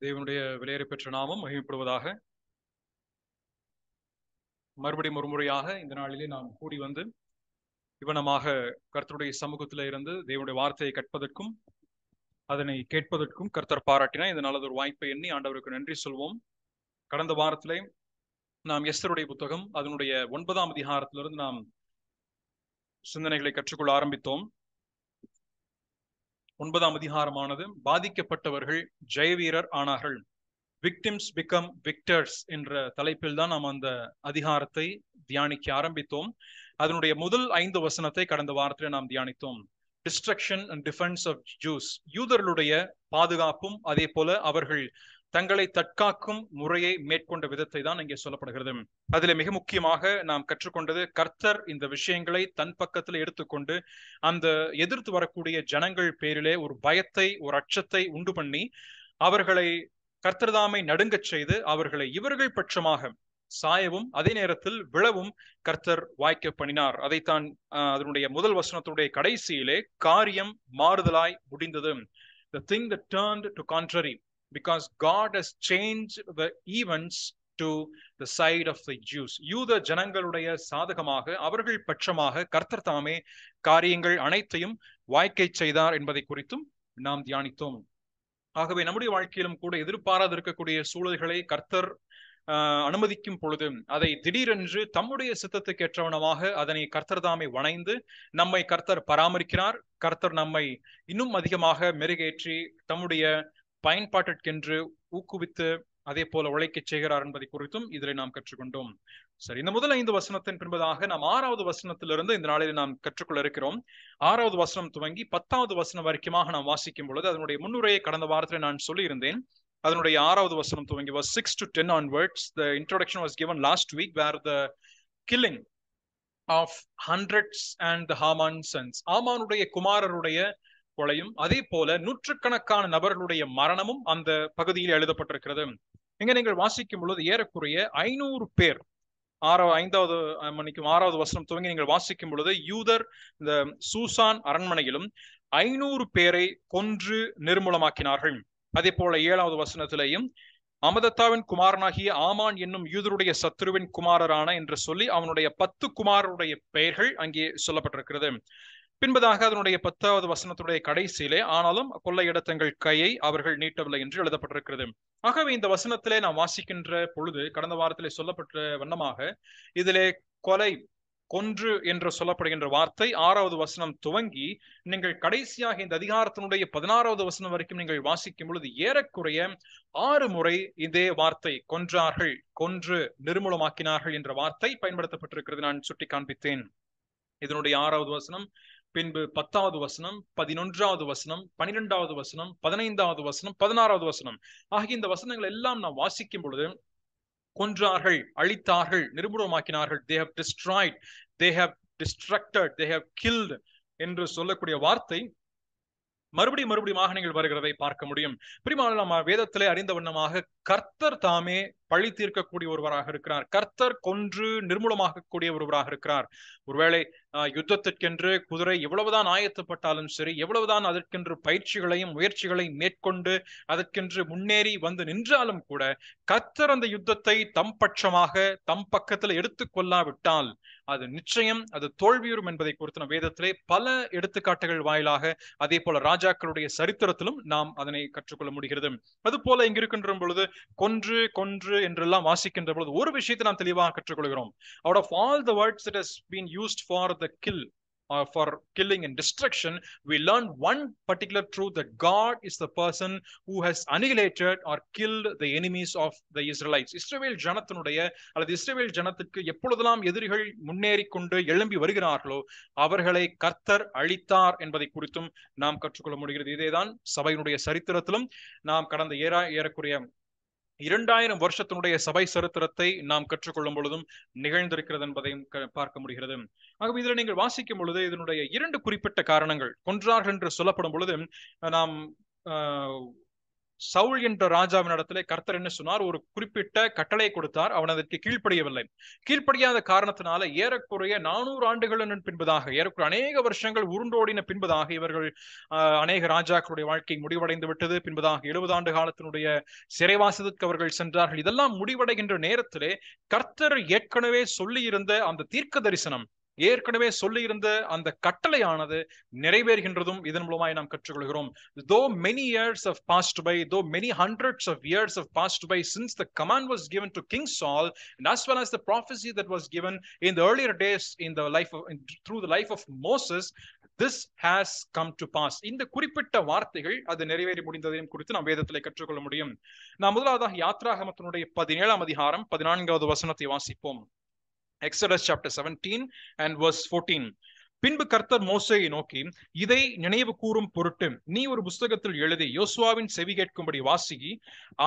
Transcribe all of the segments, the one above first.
தேவனுடைய விலையேற பெற்ற நாமம் மகிமைப்படுவதாக. மறுபடியும் ஒரு முறையாக இந்த நாளிலே நாம் கூடி வந்து இவனமாக கர்த்தருடைய சமூகத்திலே இருந்து தேவனுடைய வார்த்தையை கற்பதற்கும் அதனை கேட்பதற்கும் கர்த்தர் பாராட்டினா இதனால் அது ஒரு வாய்ப்பை எண்ணி ஆண்டவருக்கு நன்றி சொல்வோம். கடந்த வாரத்திலே நாம் எஸ்தருடைய புத்தகம் அதனுடைய 9ஆம் அதிகாரத்திலிருந்து நாம் சிந்தனைகளை கற்றுக்கொள்ள ஆரம்பித்தோம். 9ஆம் அதிகாரமானது பாதிக்கப்பட்டவர்கள் ஜெயவீரர் ஆனார்கள், விக்டிம்ஸ் பிகம் விக்டர்ஸ் என்ற தலைப்பில் தான் நாம் அந்த அதிகாரத்தை தியானிக்க ஆரம்பித்தோம். அதனுடைய முதல் 5 வசனத்தை கடந்த வாரத்தில் நாம் தியானித்தோம். Destruction and defence of Jews, யூதர்களுடைய பாதுகாப்பும் அதே போல அவர்கள் தங்களை தற்காக்கும் முறையை மேற்கொண்ட விதத்தை தான் இங்கே சொல்லப்படுகிறது. அதில் மிக முக்கியமாக நாம் கற்றுக்கொண்டது, கர்த்தர் இந்த விஷயங்களை தன் பக்கத்தில் எடுத்துக்கொண்டு அந்த எதிர்த்து வரக்கூடிய ஜனங்கள் பேரிலே ஒரு பயத்தை, ஒரு அச்சத்தை உண்டு பண்ணி அவர்களை கர்த்தர்தாமை நடுங்கச் செய்து அவர்களை இவர்கள் பட்சமாக சாயவும் அதே நேரத்தில் விழவும் கர்த்தர் வாய்க்க பண்ணினார். அதைத்தான் அதனுடைய முதல் வசனத்துடைய கடைசியிலே காரியம் மாறுதலாய் முடிந்தது. The thing that turned to contrary because God has changed the events to the side of the Jews. யூத ஜனங்களுடைய சாதகமாக அவர்கள் பட்சமாக கர்த்தர் தாமே காரியங்கள் அனைத்தையும் வாய்க்கை செய்தார் என்பதை குறித்தும் நாம் தியானித்தோம். ஆகவே நம்முடைய வாழ்க்கையிலும் கூட எதிர்பாராது இருக்கக்கூடிய சூழல்களை கர்த்தர் அனுமதிக்கும் பொழுது அதை திடீரென்று தம்முடைய சித்தத்துக்கு ஏற்றவனமாக அதனை கர்த்தர் தாமே வணைந்து நம்மை கர்த்தர் பராமரிக்கிறார். கர்த்தர் நம்மை இன்னும் அதிகமாக மெருகேற்றி தம்முடைய பயன்பாட்டிற்கென்று ஊக்குவித்து அதே போல உழைக்க செய்கிறார் என்பதை குறித்தும் இதில் நாம் கற்றுக்கொண்டோம். சரி, இந்த முதல் 5 வசனத்தின் பின்பதாக நாம் 6வது வசனத்திலிருந்து இந்த நாளில் நாம் கற்றுக்கொள்ள இருக்கிறோம். 6வது வசனம் துவங்கி 10வது வசனம் வரைக்குமாக நாம் வாசிக்கும் பொழுது அதனுடைய முன்னுரையை கடந்த வாரத்தில் நான் சொல்லியிருந்தேன். அதனுடைய 6வது வசனம் துவங்கி verse 6 to 10 onwards. The introduction was given last week where the killing of hundreds and the Haman's sons, ஆமானுடைய குமாரருடைய கொலையும் அதே போல நூற்றுக்கணக்கான நபர்களுடைய மரணமும் அந்த பகுதியில் எழுதப்பட்டிருக்கிறது. இங்க நீங்கள் வாசிக்கும் பொழுது ஏறக்குறைய 500 பேர் 6வது வசனம் துவங்கி நீங்கள் வாசிக்கும் பொழுது யூதர் இந்த சூசான் அரண்மனையிலும் 500 பேரை கொன்று நிர்மூலமாக்கினார்கள். அதே போல 7வது வசனத்திலேயும் அமதத்தாவின் குமாரனாகிய ஆமான் என்னும் யூதருடைய சத்துருவின் குமாரரான என்று சொல்லி அவனுடைய 10 குமாரருடைய பெயர்கள் அங்கே சொல்லப்பட்டிருக்கிறது. பின்பதாக அதனுடைய 10வது வசனத்துடைய கடைசியிலே ஆனாலும் கொள்ளையிட தங்கள் கையை அவர்கள் நீட்டவில்லை என்று எழுதப்பட்டிருக்கிறது. ஆகவே இந்த வசனத்திலே நாம் வாசிக்கின்ற பொழுது கடந்த வாரத்திலே சொல்லப்பட்ட வண்ணமாக இதிலே கொலை, கொன்று என்று சொல்லப்படுகின்ற வார்த்தை 6வது வசனம் துவங்கி நீங்கள் கடைசியாக இந்த அதிகாரத்தினுடைய 16வது வசனம் வரைக்கும் நீங்கள் வாசிக்கும் பொழுது ஏறக்குறைய 6 முறை இதே வார்த்தை கொன்றார்கள், கொன்று நிர்மூலமாக்கினார்கள் என்ற வார்த்தை பயன்படுத்தப்பட்டிருக்கிறது. நான் சுட்டி காண்பித்தேன். இதனுடைய 6வது வசனம், பின்பு 10வது வசனம், 11வது வசனம், 12வது வசனம், 15வது வசனம், 16வது வசனம் ஆகிய இந்த வசனங்கள் எல்லாம் நாம் வாசிக்கும் பொழுது கொன்றார்கள், அழித்தார்கள், நிர்மூலமாக்கினார்கள், they have destroyed, they have destructed, they have killed என்று சொல்லக்கூடிய வார்த்தை மறுபடியும் நீங்கள் வருகிறதை பார்க்க முடியும். பிரியமான நம்ம வேதத்திலே அறிந்த வண்ணமாக கர்த்தர் தாமே பழி தீர்க்கக்கூடிய ஒருவராக இருக்கிறார். கர்த்தர் கொன்று நிர்மூலமாகக்கூடிய ஒருவராக இருக்கிறார். ஒருவேளை யுத்தத்திற்கென்று குதிரை எவ்வளவுதான் ஆயத்தப்பட்டாலும் சரி, எவ்வளவுதான் அதற்கென்று பயிற்சிகளையும் முயற்சிகளையும் மேற்கொண்டு அதற்கென்று முன்னேறி வந்து நின்றாலும் கூட கர்த்தர் அந்த யுத்தத்தை தம் பட்சமாக தம் பக்கத்தில் எடுத்துக்கொள்ளாவிட்டால் அது நிச்சயம் அது தோல்வியுறும் என்பதை குறித்து வேதத்திலே பல எடுத்துக்காட்டுகள் வாயிலாக அதே போல ராஜாக்களுடைய சரித்திரத்திலும் நாம் அதனை கற்றுக்கொள்ள முடிகிறது. அது போல இங்க இருக்கின்ற பொழுது கொன்று கொன்று என்றெல்லாம் வாசிக்கின்ற பொழுது ஒரு விஷயத்தை நாம் தெளிவாக கற்றுக்கொள்கிறோம். Out of all the words that has been used for the kill or for killing and destruction, we learn one particular truth, that God is the person who has annihilated or killed the enemies of the Israelites. இஸ்ரவேல் ஜனத்தினுடைய அல்லது இஸ்ரவேல் ஜனத்துக்கு எப்பொழுதெல்லாம் எதிரிகள் முன்னேறி கொண்டு எழும்பி வருகிறார்களோ அவர்களை கர்த்தர் அழித்தார் என்பதை குறித்தும் நாம் கற்றுக்கொள்ள முடிகிறது. இதேதான் சபையினுடைய சரித்திரத்திலும் நாம் கடந்த ஏறக்குறைய 2000 வருஷத்தினுடைய சபை சரித்திரத்தை நாம் கற்றுக்கொள்ளும் பொழுதும் நிகழ்ந்திருக்கிறது என்பதையும் பார்க்க முடிகிறது. ஆகவே இதில் நீங்கள் வாசிக்கும் பொழுது இதனுடைய 2 குறிப்பிட்ட காரணங்கள் கொன்றார்கள் என்று சொல்லப்படும் பொழுது நாம் சவுல் என்ற ராஜாவின் இடத்திலே கர்த்தர் என்ன சொன்னார்? ஒரு குறிப்பிட்ட கட்டளை கொடுத்தார். அவன் அதற்கு கீழ்ப்படியவில்லை. கீழ்ப்படியாத காரணத்தினால ஏறக்குறைய 400 ஆண்டுகளின் பின்பதாக, ஏறக்குறைய அநேக வருஷங்கள் உருண்டோடின பின்பதாக இவர்கள் அநேக ராஜாக்களுடைய வாழ்க்கை முடிவடைந்து விட்டது. பின்பதாக 70 ஆண்டு காலத்தினுடைய சிறைவாசத்துக்கு அவர்கள் சென்றார்கள். இதெல்லாம் முடிவடைகின்ற நேரத்திலே கர்த்தர் ஏற்கனவே சொல்லியிருந்த அந்த தீர்க்க தரிசனம், ஏற்கனவே சொல்லியிருந்த அந்த கட்டளையானது நிறைவேறுகின்றதும் இதன் மூலமாய் நாம் கற்றுக்கொள்கிறோம். Though many years have passed by, though many hundreds of years have passed by since the command was given to King Saul, and as well as the prophecy that was given in the earlier days in the life of, through the life of Moses, this has come to pass. இந்த குறிப்பிட்ட வார்த்தைகள் அது நிறைவேறி முடிந்ததையும் குறித்து நாம் வேதத்திலே கற்றுக்கொள்ள முடியும். நாம் முதலாவதாக யாத்ராகமத்தினுடைய 17ஆம் அதிகாரம் 14வது வசனத்தை வாசிப்போம். Exodus chapter 17 and verse 14. பின்பு கர்த்தர் மோசேயை நோக்கி, இதை நினைவு கூறும் பொருட்டு நீ ஒரு புஸ்தகத்தில் எழுதி யோசுவாவின் செவி கேட்கும்படி வாசிகி,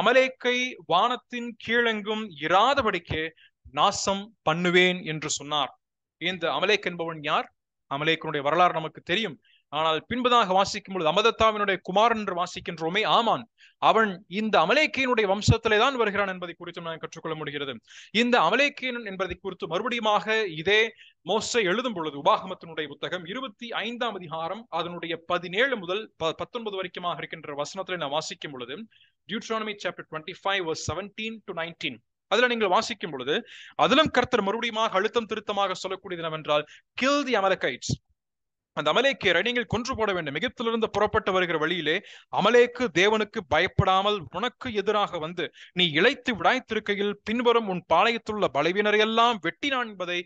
அமலேக்கை வானத்தின் கீழெங்கும் இராதபடிக்கு நாசம் பண்ணுவேன் என்று சொன்னார். இந்த அமலேக் என்பவன் யார்? அமலேக்கனுடைய வரலாறு நமக்கு தெரியும். ஆனால் பின்பதாக வாசிக்கும் பொழுது அமதத்தாவினுடைய குமாரன் என்று வாசிக்கின்றோமே, ஆமான், அவன் இந்த அமலேக்கியனுடைய வம்சத்திலே தான் வருகிறான் என்பதை குறித்து நான் கற்றுக்கொள்ள முடிகிறது. இந்த அமலேக்கியன் என்பதை குறித்து மறுபடியுமாக இதே மோசே எழுதும் பொழுது உபாகமத்தினுடைய புத்தகம் 25ஆம் அதிகாரம் அதனுடைய 17 முதல் 19 வரைக்குமாக இருக்கின்ற வசனத்திலே நான் வாசிக்கும் பொழுது, Deuteronomy chapter 25 verse 17 to 19, அதுல நீங்கள் வாசிக்கும் பொழுது அதிலும் கர்த்தர் மறுபடியுமாக அழுத்தம் திருத்தமாக சொல்லக்கூடியது என்னவென்றால், kill the Amalekites. அந்த அமலேக்கியரை நீங்கள் கொன்று போட வேண்டும். எகிப்திலிருந்து புறப்பட்டு வருகிற வழியிலே அமலேக்கு தேவனுக்கு பயப்படாமல் உனக்கு எதிராக வந்து நீ இளைத்து விடாய்த்திருக்கையில் பின்வரும் உன் பாளையத்துள்ள பலவீனரை எல்லாம் வெட்டினான் என்பதை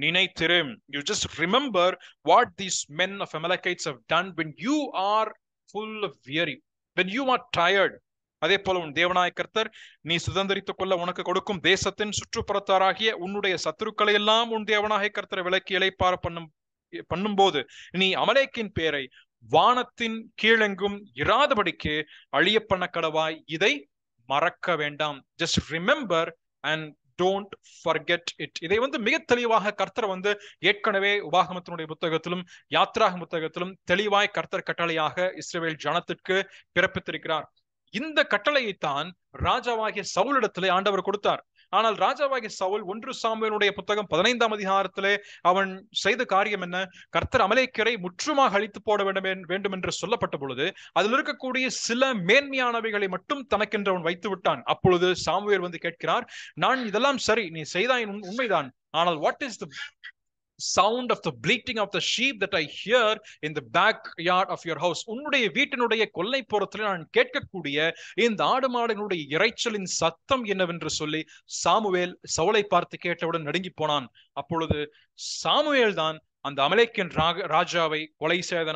நினைத்திரு. You just remember what these men of Amalekites have done when you are full of weary, when you are tired. அதே போல உன் தேவனாய கர்த்தர் நீ சுதந்திரித்துக் கொள்ள உனக்கு கொடுக்கும் தேசத்தின் சுற்றுப்புறத்தாராகிய உன்னுடைய சத்துருக்களை எல்லாம் உன் தேவனாய கர்த்தரை விலக்கி இளைப்பார பண்ணும்போது நீ அமலேக்கின் பேரை வானத்தின் கீழெங்கும் இராதபடிக்கு அழிய பண்ண கடவாய். இதை மறக்க வேண்டாம். Just remember and don't forget it. இதை மிக தெளிவாக கர்த்தர் ஏற்கனவே உபாகமத்தினுடைய புத்தகத்திலும் யாத்ராக புத்தகத்திலும் தெளிவாய் கர்த்தர் கட்டளையாக இஸ்ரவேல் ஜனத்திற்கு பிறப்பித்திருக்கிறார். இந்த கட்டளையைத்தான் ராஜாவாகிய சவுலிடத்திலே ஆண்டவர் கொடுத்தார். ஆனால் ராஜாவாகிய சவுல் 1 சாமுவேலுடைய புத்தகம் 15ஆம் அதிகாரத்திலே அவன் செய்த காரியம் என்ன? கர்த்தர் அமலேக்கியரை முற்றுமாக அழித்து போட வேண்டும் என்று சொல்லப்பட்ட பொழுது அதில் இருக்கக்கூடிய சில மேன்மையானவைகளை மட்டும் தனக்கென்று அவன் வைத்து விட்டான். அப்பொழுது சாமுவேல் கேட்கிறார், நான் இதெல்லாம் சரி, நீ செய்தாய் உண்மைதான், ஆனால் what is the sound of the bleating of the sheep that I hear in the backyard of your house? உன்னுடைய வீட்டினுடைய கொல்லைப்புறத்தில் நான் கேட்கக்கூடிய இந்த ஆடு மாடுகளுடைய இரைச்சலின் சத்தம் என்னவென்று சொல்லி சாமுவேல் சவுலை பார்த்து கேட்டவுடன் நடுங்கி போனான். அப்பொழுது சாமுவேல் தான் அந்த அமலேக்கியன் ராஜாவை கொலை செய்த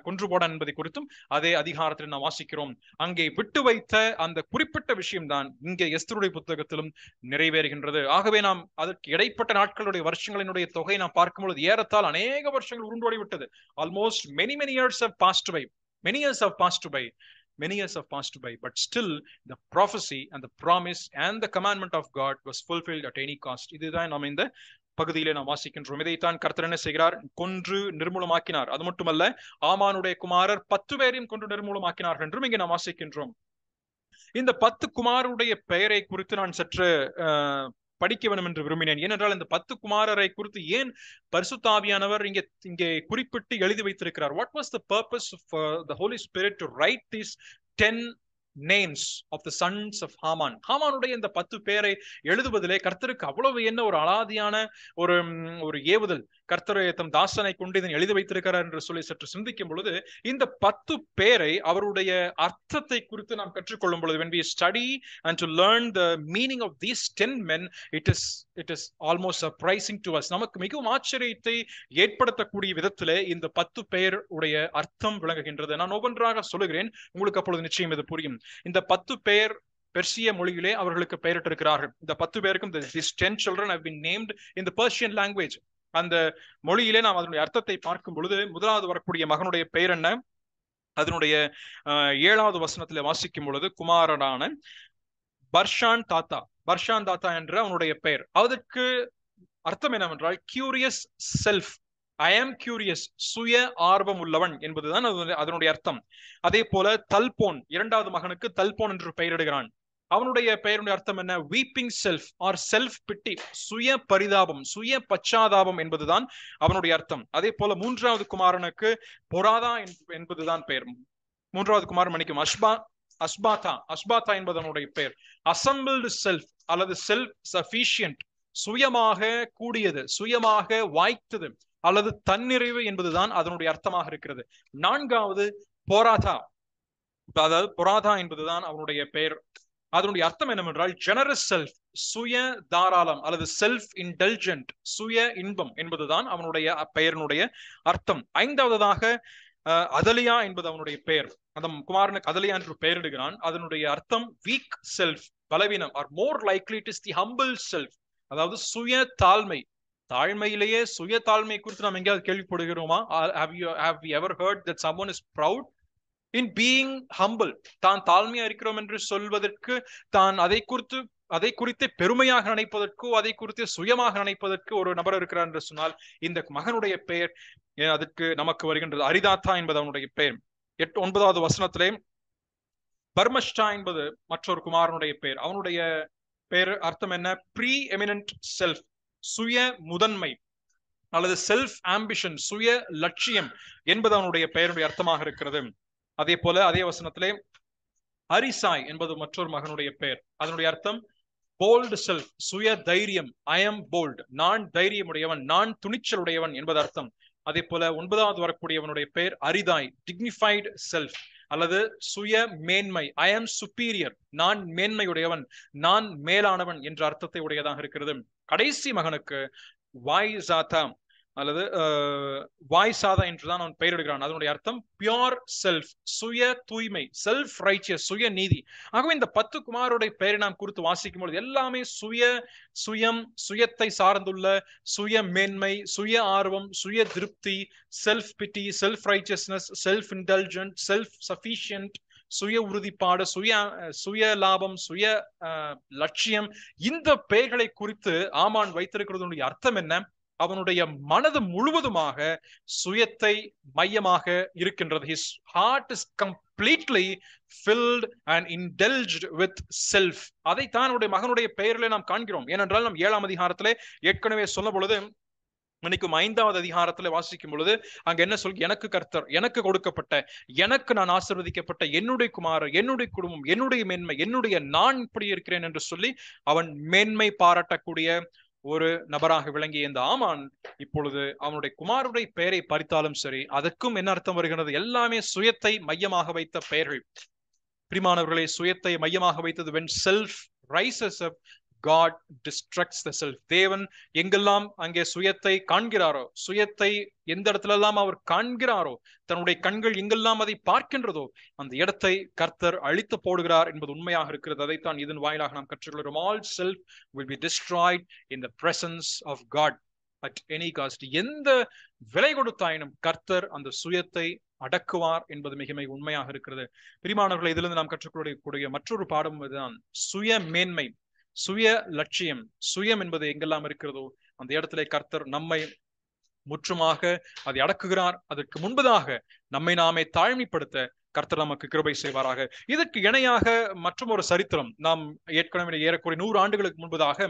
கொன்று போட என்பதை குறித்தும் அதே அதிகாரத்தில் நாம் வாசிக்கிறோம். அங்கே விட்டு வைத்த அந்த குறிப்பிட்ட விஷயம்தான் இங்கே எஸ்தருடைய புத்தகத்திலும் நிறைவேறுகின்றது. ஆகவே நாம் அதற்கு இடைப்பட்ட நாட்களுடைய வருஷங்களினுடைய தொகை நாம் பார்க்கும்பொழுது ஏறத்தால் அநேக வருஷங்கள் உருண்டோடி விட்டது. Almost many years have passed by. Many years have passed by. Many years have passed by, but still the prophecy and the promise and the commandment of God was fulfilled at any cost. இதுதான் நாம் இந்த பகுதியிலே நாம் வாசிக்கின்றோம். இதைத்தான் கர்த்தர் என்ன செய்கிறார்? கொன்று நிர்மூலமாக்கினார். அது மட்டுமல்ல, ஆமானுடைய குமாரர் 10 பேரையும் கொன்று நிர்மூலமாக்கினார்கள் என்றும் இங்கே நாம் வாசிக்கின்றோம். இந்த 10 குமாரருடைய பெயரை குறித்து நான் சற்று படிக்க வேண்டும் என்று விரும்பினேன். ஏனென்றால் இந்த 10 குமாரரை குறித்து ஏன் பரிசுத்த ஆவியானவர் இங்கே குறிப்பிட்டு எழுதி வைத்திருக்கிறார்? What was the purpose of the Holy Spirit to write these 10 names of the sons of Haman? ஹாமானுடைய இந்த 10 பேரை எழுதுவதிலே கர்த்தருக்கு அவ்வளவு என்ன ஒரு அலாதியான ஒரு ஏவுதல் கர்த்தரை தம் தாசனை கொண்டு இதனை எழுதி வைத்திருக்கிறார் என்று சொல்லி சற்று சிந்திக்கும் பொழுது இந்த 10 பேரை அவருடைய அர்த்தத்தை குறித்து நாம் கற்றுக்கொள்ளும் பொழுது, when we study and to learn the meaning of these 10 men, it is almost surprising to us. நமக்கு மிகவும் ஆச்சரியத்தை ஏற்படுத்தக்கூடிய விதத்திலே இந்த 10 பேர் உடைய அர்த்தம் விளங்குகின்றது. நான் ஒவ்வொன்றாக சொல்லுகிறேன், உங்களுக்கு அப்பொழுது நிச்சயம் இது புரியும். இந்த 10 பேர் பெர்சிய மொழியிலே அவர்களுக்கு பெயரிட்டிருக்கிறார்கள். இந்த 10 பேருக்கும் these 10 children have been named in the Persian language. அந்த மொழியிலே நாம் அதனுடைய அர்த்தத்தை பார்க்கும் பொழுது முதலாவது வரக்கூடிய மகனுடைய பெயர் என்ன? அதனுடைய 7வது வசனத்திலே வாசிக்கும் பொழுது குமாரனான பர்ஷான் தாத்தா என்ற அவனுடைய பெயர். அதற்கு அர்த்தம் என்னவென்றால் கியூரியஸ் செல்ஃப் ஐ ஆம் கியூரியஸ், சுய ஆர்வம் உள்ளவன் என்பதுதான் அதனுடைய அர்த்தம். அதே போல தல்போன், இரண்டாவது மகனுக்கு தல்போன் என்று பெயரிடுகிறான். அவனுடைய பெயருடைய அர்த்தம் என்ன? Weeping self or self pity, சுய பரிதாபம், சுய பச்சாதாபம் என்பதுதான் அவனுடைய அர்த்தம். அதே போல மூன்றாவது குமாரனுக்கு பொராதா என்பதுதான் பெயர். மூன்றாவது குமாரன் மன்னிக்கும் அஸ்பாதா, அஸ்பாதா என்பது அவனுடைய பெயர். அசம்பிள்டு செல்ஃப் அல்லது செல்ஃப் சஃபிஷியன்ட், சுயமாக கூடியது, சுயமாக வாய்த்தது அல்லது தன்னிறைவு என்பதுதான் அதனுடைய அர்த்தமாக இருக்கிறது. நான்காவது பொராதா, அதாவது பொராதா என்பதுதான் அவனுடைய பெயர். அதனுடைய அர்த்தம் என்னவென்றால் ஜெனரஸ் செல்ஃப், சுய தாராளம் அல்லது செல்ஃப் இன்டெலிஜென்ட், சுய இன்பம் என்பதுதான் அவனுடைய பெயரினுடைய அர்த்தம். ஐந்தாவதாக அதலியா என்பது அவனுடைய பெயர். அந்த குமாரனுக்கு அதலியா என்று பெயரிடுகிறான். அதனுடைய அர்த்தம் வீக் செல்ஃப், பலவீனம், or more likely it is the humble self, அதாவது சுய தாழ்மை. தாழ்மையிலேயே சுய தாழ்மை குறித்து நாம் எங்கேயாவது கேள்விப்படுகிறோமா? have you ever heard that someone is proud in being humble? தான் தாழ்மையா இருக்கிறோம் என்று சொல்வதற்கு, தான் அதை குறித்து பெருமையாக நினைப்பதற்கோ அதை குறித்து சுயமாக நினைப்பதற்கு ஒரு நபர் இருக்கிறார் என்று சொன்னால் இந்த மகனுடைய பெயர் அதற்கு நமக்கு வருகின்றது. அரிதாத்தா என்பது அவனுடைய பெயர். 9வது வசனத்திலே பர்மஷ்டா என்பது மற்றொரு குமாரனுடைய பெயர். அவனுடைய பெயர் அர்த்தம் என்ன? ப்ரீ எமினன்ட் செல்ஃப், சுய முதன்மை அல்லது செல்ஃப் ஆம்பிஷன், சுய லட்சியம் என்பது அவனுடைய பெயருடைய அர்த்தமாக இருக்கிறது. அதே போல அதே வசனத்திலே அரிசாய் என்பது மற்றொரு மகனுடைய பெயர். அதனுடைய அர்த்தம் போல்டு செல்ஃப், சுய தைரியம். ஐ எம் போல்ட், நான் தைரியமுடையவன், நான் துணிச்சலுடையவன் என்பது அர்த்தம். அதே போல 9வது வரக்கூடியவனுடைய பெயர் அரிதாய், டிக்னிஃபைடு செல்ஃப் அல்லது சுய மேன்மை. ஐ ஆம் சுப்பீரியர், நான் மேன்மையுடையவன், நான் மேலானவன் என்ற அர்த்தத்தை உடையதாக இருக்கிறது. கடைசி மகனுக்கு வாய்சாதா அல்லது வாய்சாதா என்றுதான் அவன் பெயரிடுகிறான். அதனுடைய அர்த்தம் பியோர் செல்ஃப், சுய தூய்மை, செல்ஃப் ரைச்சியஸ், சுய நீதி. ஆகவே இந்த 10 குமாரோடைய பெயரை நாம் குறித்து வாசிக்கும் பொழுது எல்லாமே சுயம், சுயத்தை சார்ந்துள்ள சுய மேன்மை, சுய ஆர்வம், சுய திருப்தி, செல்ஃப் பிட்டி, self righteousness, self intelligent, self sufficient, சுய உறுதிப்பாடு, சுய லாபம், சுய லட்சியம். இந்த பெயர்களை குறித்து ஆமான் வைத்திருக்கிறதுடைய அர்த்தம் என்ன? அவனுடைய மனது முழுவதுமாக சுயத்தை மையமாக இருக்கின்றது. His heart is completely filled and indulged with self. அதைத்தான் அவனுடைய மகனுடைய பெயரிலே நாம் காண்கிறோம். ஏனென்றால் நாம் 7ஆம் அதிகாரத்திலே ஏற்கனவே சொல்ல பொழுது, இன்னைக்கு 5வது அதிகாரத்துல வாசிக்கும் பொழுது அங்க என்ன சொல், எனக்கு கர்த்தர், எனக்கு கொடுக்கப்பட்ட, எனக்கு நான் ஆசீர்வதிக்கப்பட்ட என்னுடைய குமாரர், என்னுடைய குடும்பம், என்னுடைய மேன்மை, என்னுடைய நான் இப்படி இருக்கிறேன் என்று சொல்லி அவன் மேன்மை பாராட்டக்கூடிய ஒரு நபராக விளங்கிய இந்த ஆமான் இப்பொழுது அவனுடைய குமாரனுடைய பெயரை பறித்தாலும் சரி, அதற்கும் என்ன அர்த்தம் வருகிறது? எல்லாமே சுயத்தை மையமாக வைத்த பெயர்கள். பிரியமானவர்களே, சுயத்தை மையமாக வைத்தது. when self rises up, God destructs the self. தேவன் எங்கெல்லாம் அங்கே சுயத்தை காண்கிறாரோ, சுயத்தை எந்த இடத்துல எல்லாம் அவர் காண்கிறாரோ, தன்னுடைய கண்கள் எங்கெல்லாம் அதை பார்க்கின்றதோ அந்த இடத்தை கர்த்தர் அழித்து போடுகிறார் என்பது உண்மையாக இருக்கிறது. அதைத்தான் இதன் வாயிலாக நாம் கற்றுக்கொள்கிறோம். all self will be destroyed in the presence of God at any cost. எந்த விலை கொடுத்தாயினும் கர்த்தர் அந்த சுயத்தை அடக்குவார் என்பது மிக மிக உண்மையாக இருக்கிறது. பிரியமானவர்களை, இதிலிருந்து நாம் கற்றுக்கொள்ளக்கூடிய மற்றொரு பாடம் இதுதான், சுய மேன்மை, சுய லட்சியம். சுயம் என்பது எங்கெல்லாம் இருக்கிறதோ அந்த இடத்துல கர்த்தர் நம்மை முற்றுமாக அதை அடக்குகிறார். அதற்கு முன்பதாக நம்மை நாமே தாழ்மைப்படுத்த கர்த்தர் நமக்கு கிருபை செய்வாராக. இதற்கு இணையாக மற்றும் ஒரு சரித்திரம் நாம் ஏற்கனவே ஏறக்குறைய 100 ஆண்டுகளுக்கு முன்பதாக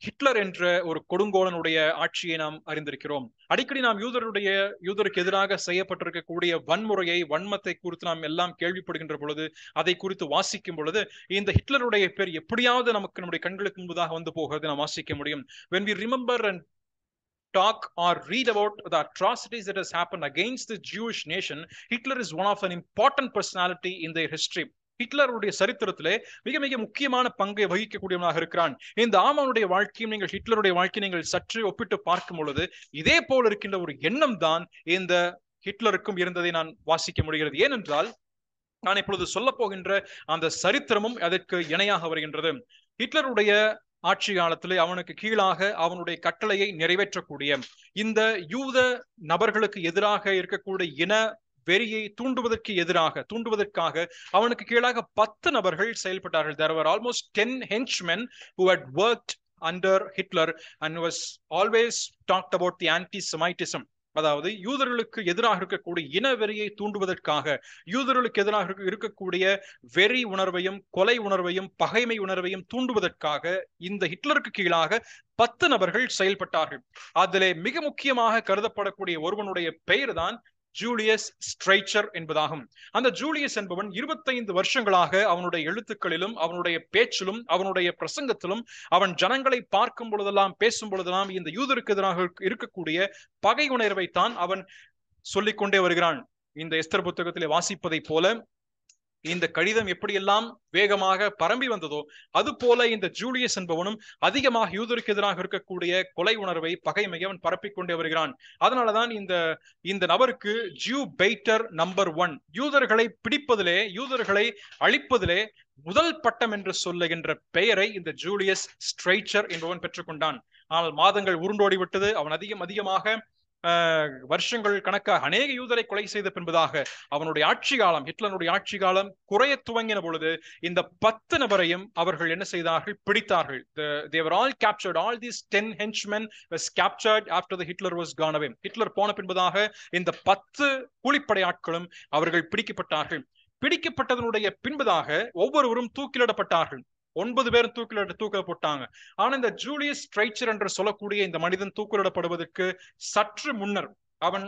ஹிட்லர் என்ற ஒரு கொடுங்கோலனுடைய ஆட்சியை நாம் அறிந்திருக்கிறோம். அடிக்கடி நாம் யூதருக்கு எதிராக செய்யப்பட்டிருக்கக்கூடிய வன்முறையை, வன்மத்தை குறித்து நாம் எல்லாம் கேள்விப்படுகின்ற பொழுது, அதை குறித்து வாசிக்கும் பொழுது இந்த ஹிட்லருடைய பேர் எப்படியாவது நமக்கு நம்முடைய கண்களுக்கு முன்பதாக வந்து போகிறது நாம் வாசிக்க முடியும். when we remember and talk or read about the atrocities that has happened against the Jewish nation, Hitler is one of an important personality in their history. ஹிட்லருடைய சரித்திரத்திலே மிக மிக முக்கியமான பங்கை வகிக்கக்கூடியவனாக இருக்கிறான். இந்த ஆமானுடைய வாழ்க்கையும் நீங்கள் ஹிட்லருடைய வாழ்க்கையை நீங்கள் சற்று ஒப்பிட்டு பார்க்கும் பொழுது இதே போல் இருக்கின்ற ஒரு எண்ணம் தான் இந்த ஹிட்லருக்கும் இருந்ததை நான் வாசிக்க முடிகிறது. ஏனென்றால் நான் இப்பொழுது சொல்ல போகின்ற அந்த சரித்திரமும் அதற்கு இணையாக வருகின்றது. ஹிட்லருடைய ஆட்சி காலத்திலே அவனுக்கு கீழாக அவனுடைய கட்டளையை நிறைவேற்றக்கூடிய இந்த யூத நபர்களுக்கு எதிராக இருக்கக்கூடிய இன வெறியை தூண்டுவதற்காக அவனுக்கு கீழாக 10 நபர்கள் செயல்பட்டார்கள். There were almost 10 henchmen who had worked under Hitler and was always talked about the anti-Semitism. அதாவது யூதர்களுக்கு எதிராக இருக்கக்கூடிய இனவெறியை தூண்டுவதற்காக, யூதர்களுக்கு எதிராக இருக்கக்கூடிய வெறி உணர்வையும் கொலை உணர்வையும் பகைமை உணர்வையும் தூண்டுவதற்காக இந்த ஹிட்லருக்கு கீழாக 10 நபர்கள் செயல்பட்டார்கள். அதிலே மிக முக்கியமாக கருதப்படக்கூடிய ஒருவனுடைய பெயர் தான் ஜூலியஸ் ஸ்ட்ரைச்சர் என்பதாகும். அந்த ஜூலியஸ் என்பவன் 25 வருஷங்களாக அவனுடைய எழுத்துக்களிலும் அவனுடைய பேச்சிலும் அவனுடைய பிரசங்கத்திலும் அவன் ஜனங்களை பார்க்கும் பொழுதெல்லாம் பேசும் பொழுதெல்லாம் இந்த யூதருக்கு எதிராக இருக்கக்கூடிய பகை உணர்வை தான் அவன் சொல்லிக்கொண்டே வருகிறான். இந்த எஸ்தர் புத்தகத்திலே வாசிப்பதை போல இந்த கடிதம் எப்படியெல்லாம் வேகமாக பரம்பி வந்ததோ அது போல இந்த ஜூலியஸ் என்பவனும் அதிகமாக யூதருக்கு எதிராக இருக்கக்கூடிய கொலை உணர்வை பகைமையை அவன் பரப்பிக்கொண்டே வருகிறான். அதனாலதான் இந்த நபருக்கு ஜூ பெய்ட்டர் நம்பர் 1, யூதர்களை பிடிப்பதிலே யூதர்களை அழிப்பதிலே முதல் பட்டம் என்று சொல்லுகின்ற பெயரை இந்த ஜூலியஸ் ஸ்ட்ரைச்சர் என்பவன் பெற்றுக்கொண்டான். ஆனால் மாதங்கள் உருண்டோடி விட்டது. அவன் அதிகமாக வருஷங்கள் கணக்காக அநேக யூதரை கொலை செய்த பின்பதாக அவனுடைய ஆட்சி காலம், ஹிட்லருடைய ஆட்சி காலம் குறைய துவங்கின பொழுது இந்த 10 நபரையும் அவர்கள் என்ன செய்தார்கள்? பிடித்தார்கள். They were all captured. All these 10 henchmen was captured after the Hitler was gone away. Hitler போன பின்பதாக இந்த 10 கூலிப்படை ஆட்களும் அவர்கள் பிடிக்கப்பட்டார்கள். பிடிக்கப்பட்டதனுடைய பின்பதாக ஒவ்வொருவரும் தூக்கிலிடப்பட்டார்கள். 9 பேரும் தூக்கில போட்டாங்க. ஆனா இந்த ஜூலியஸ் ஸ்ட்ரைச்சர் என்று சொல்லக்கூடிய இந்த மனிதன் தூக்கிலிடப்படுவதற்கு சற்று முன்னர் அவன்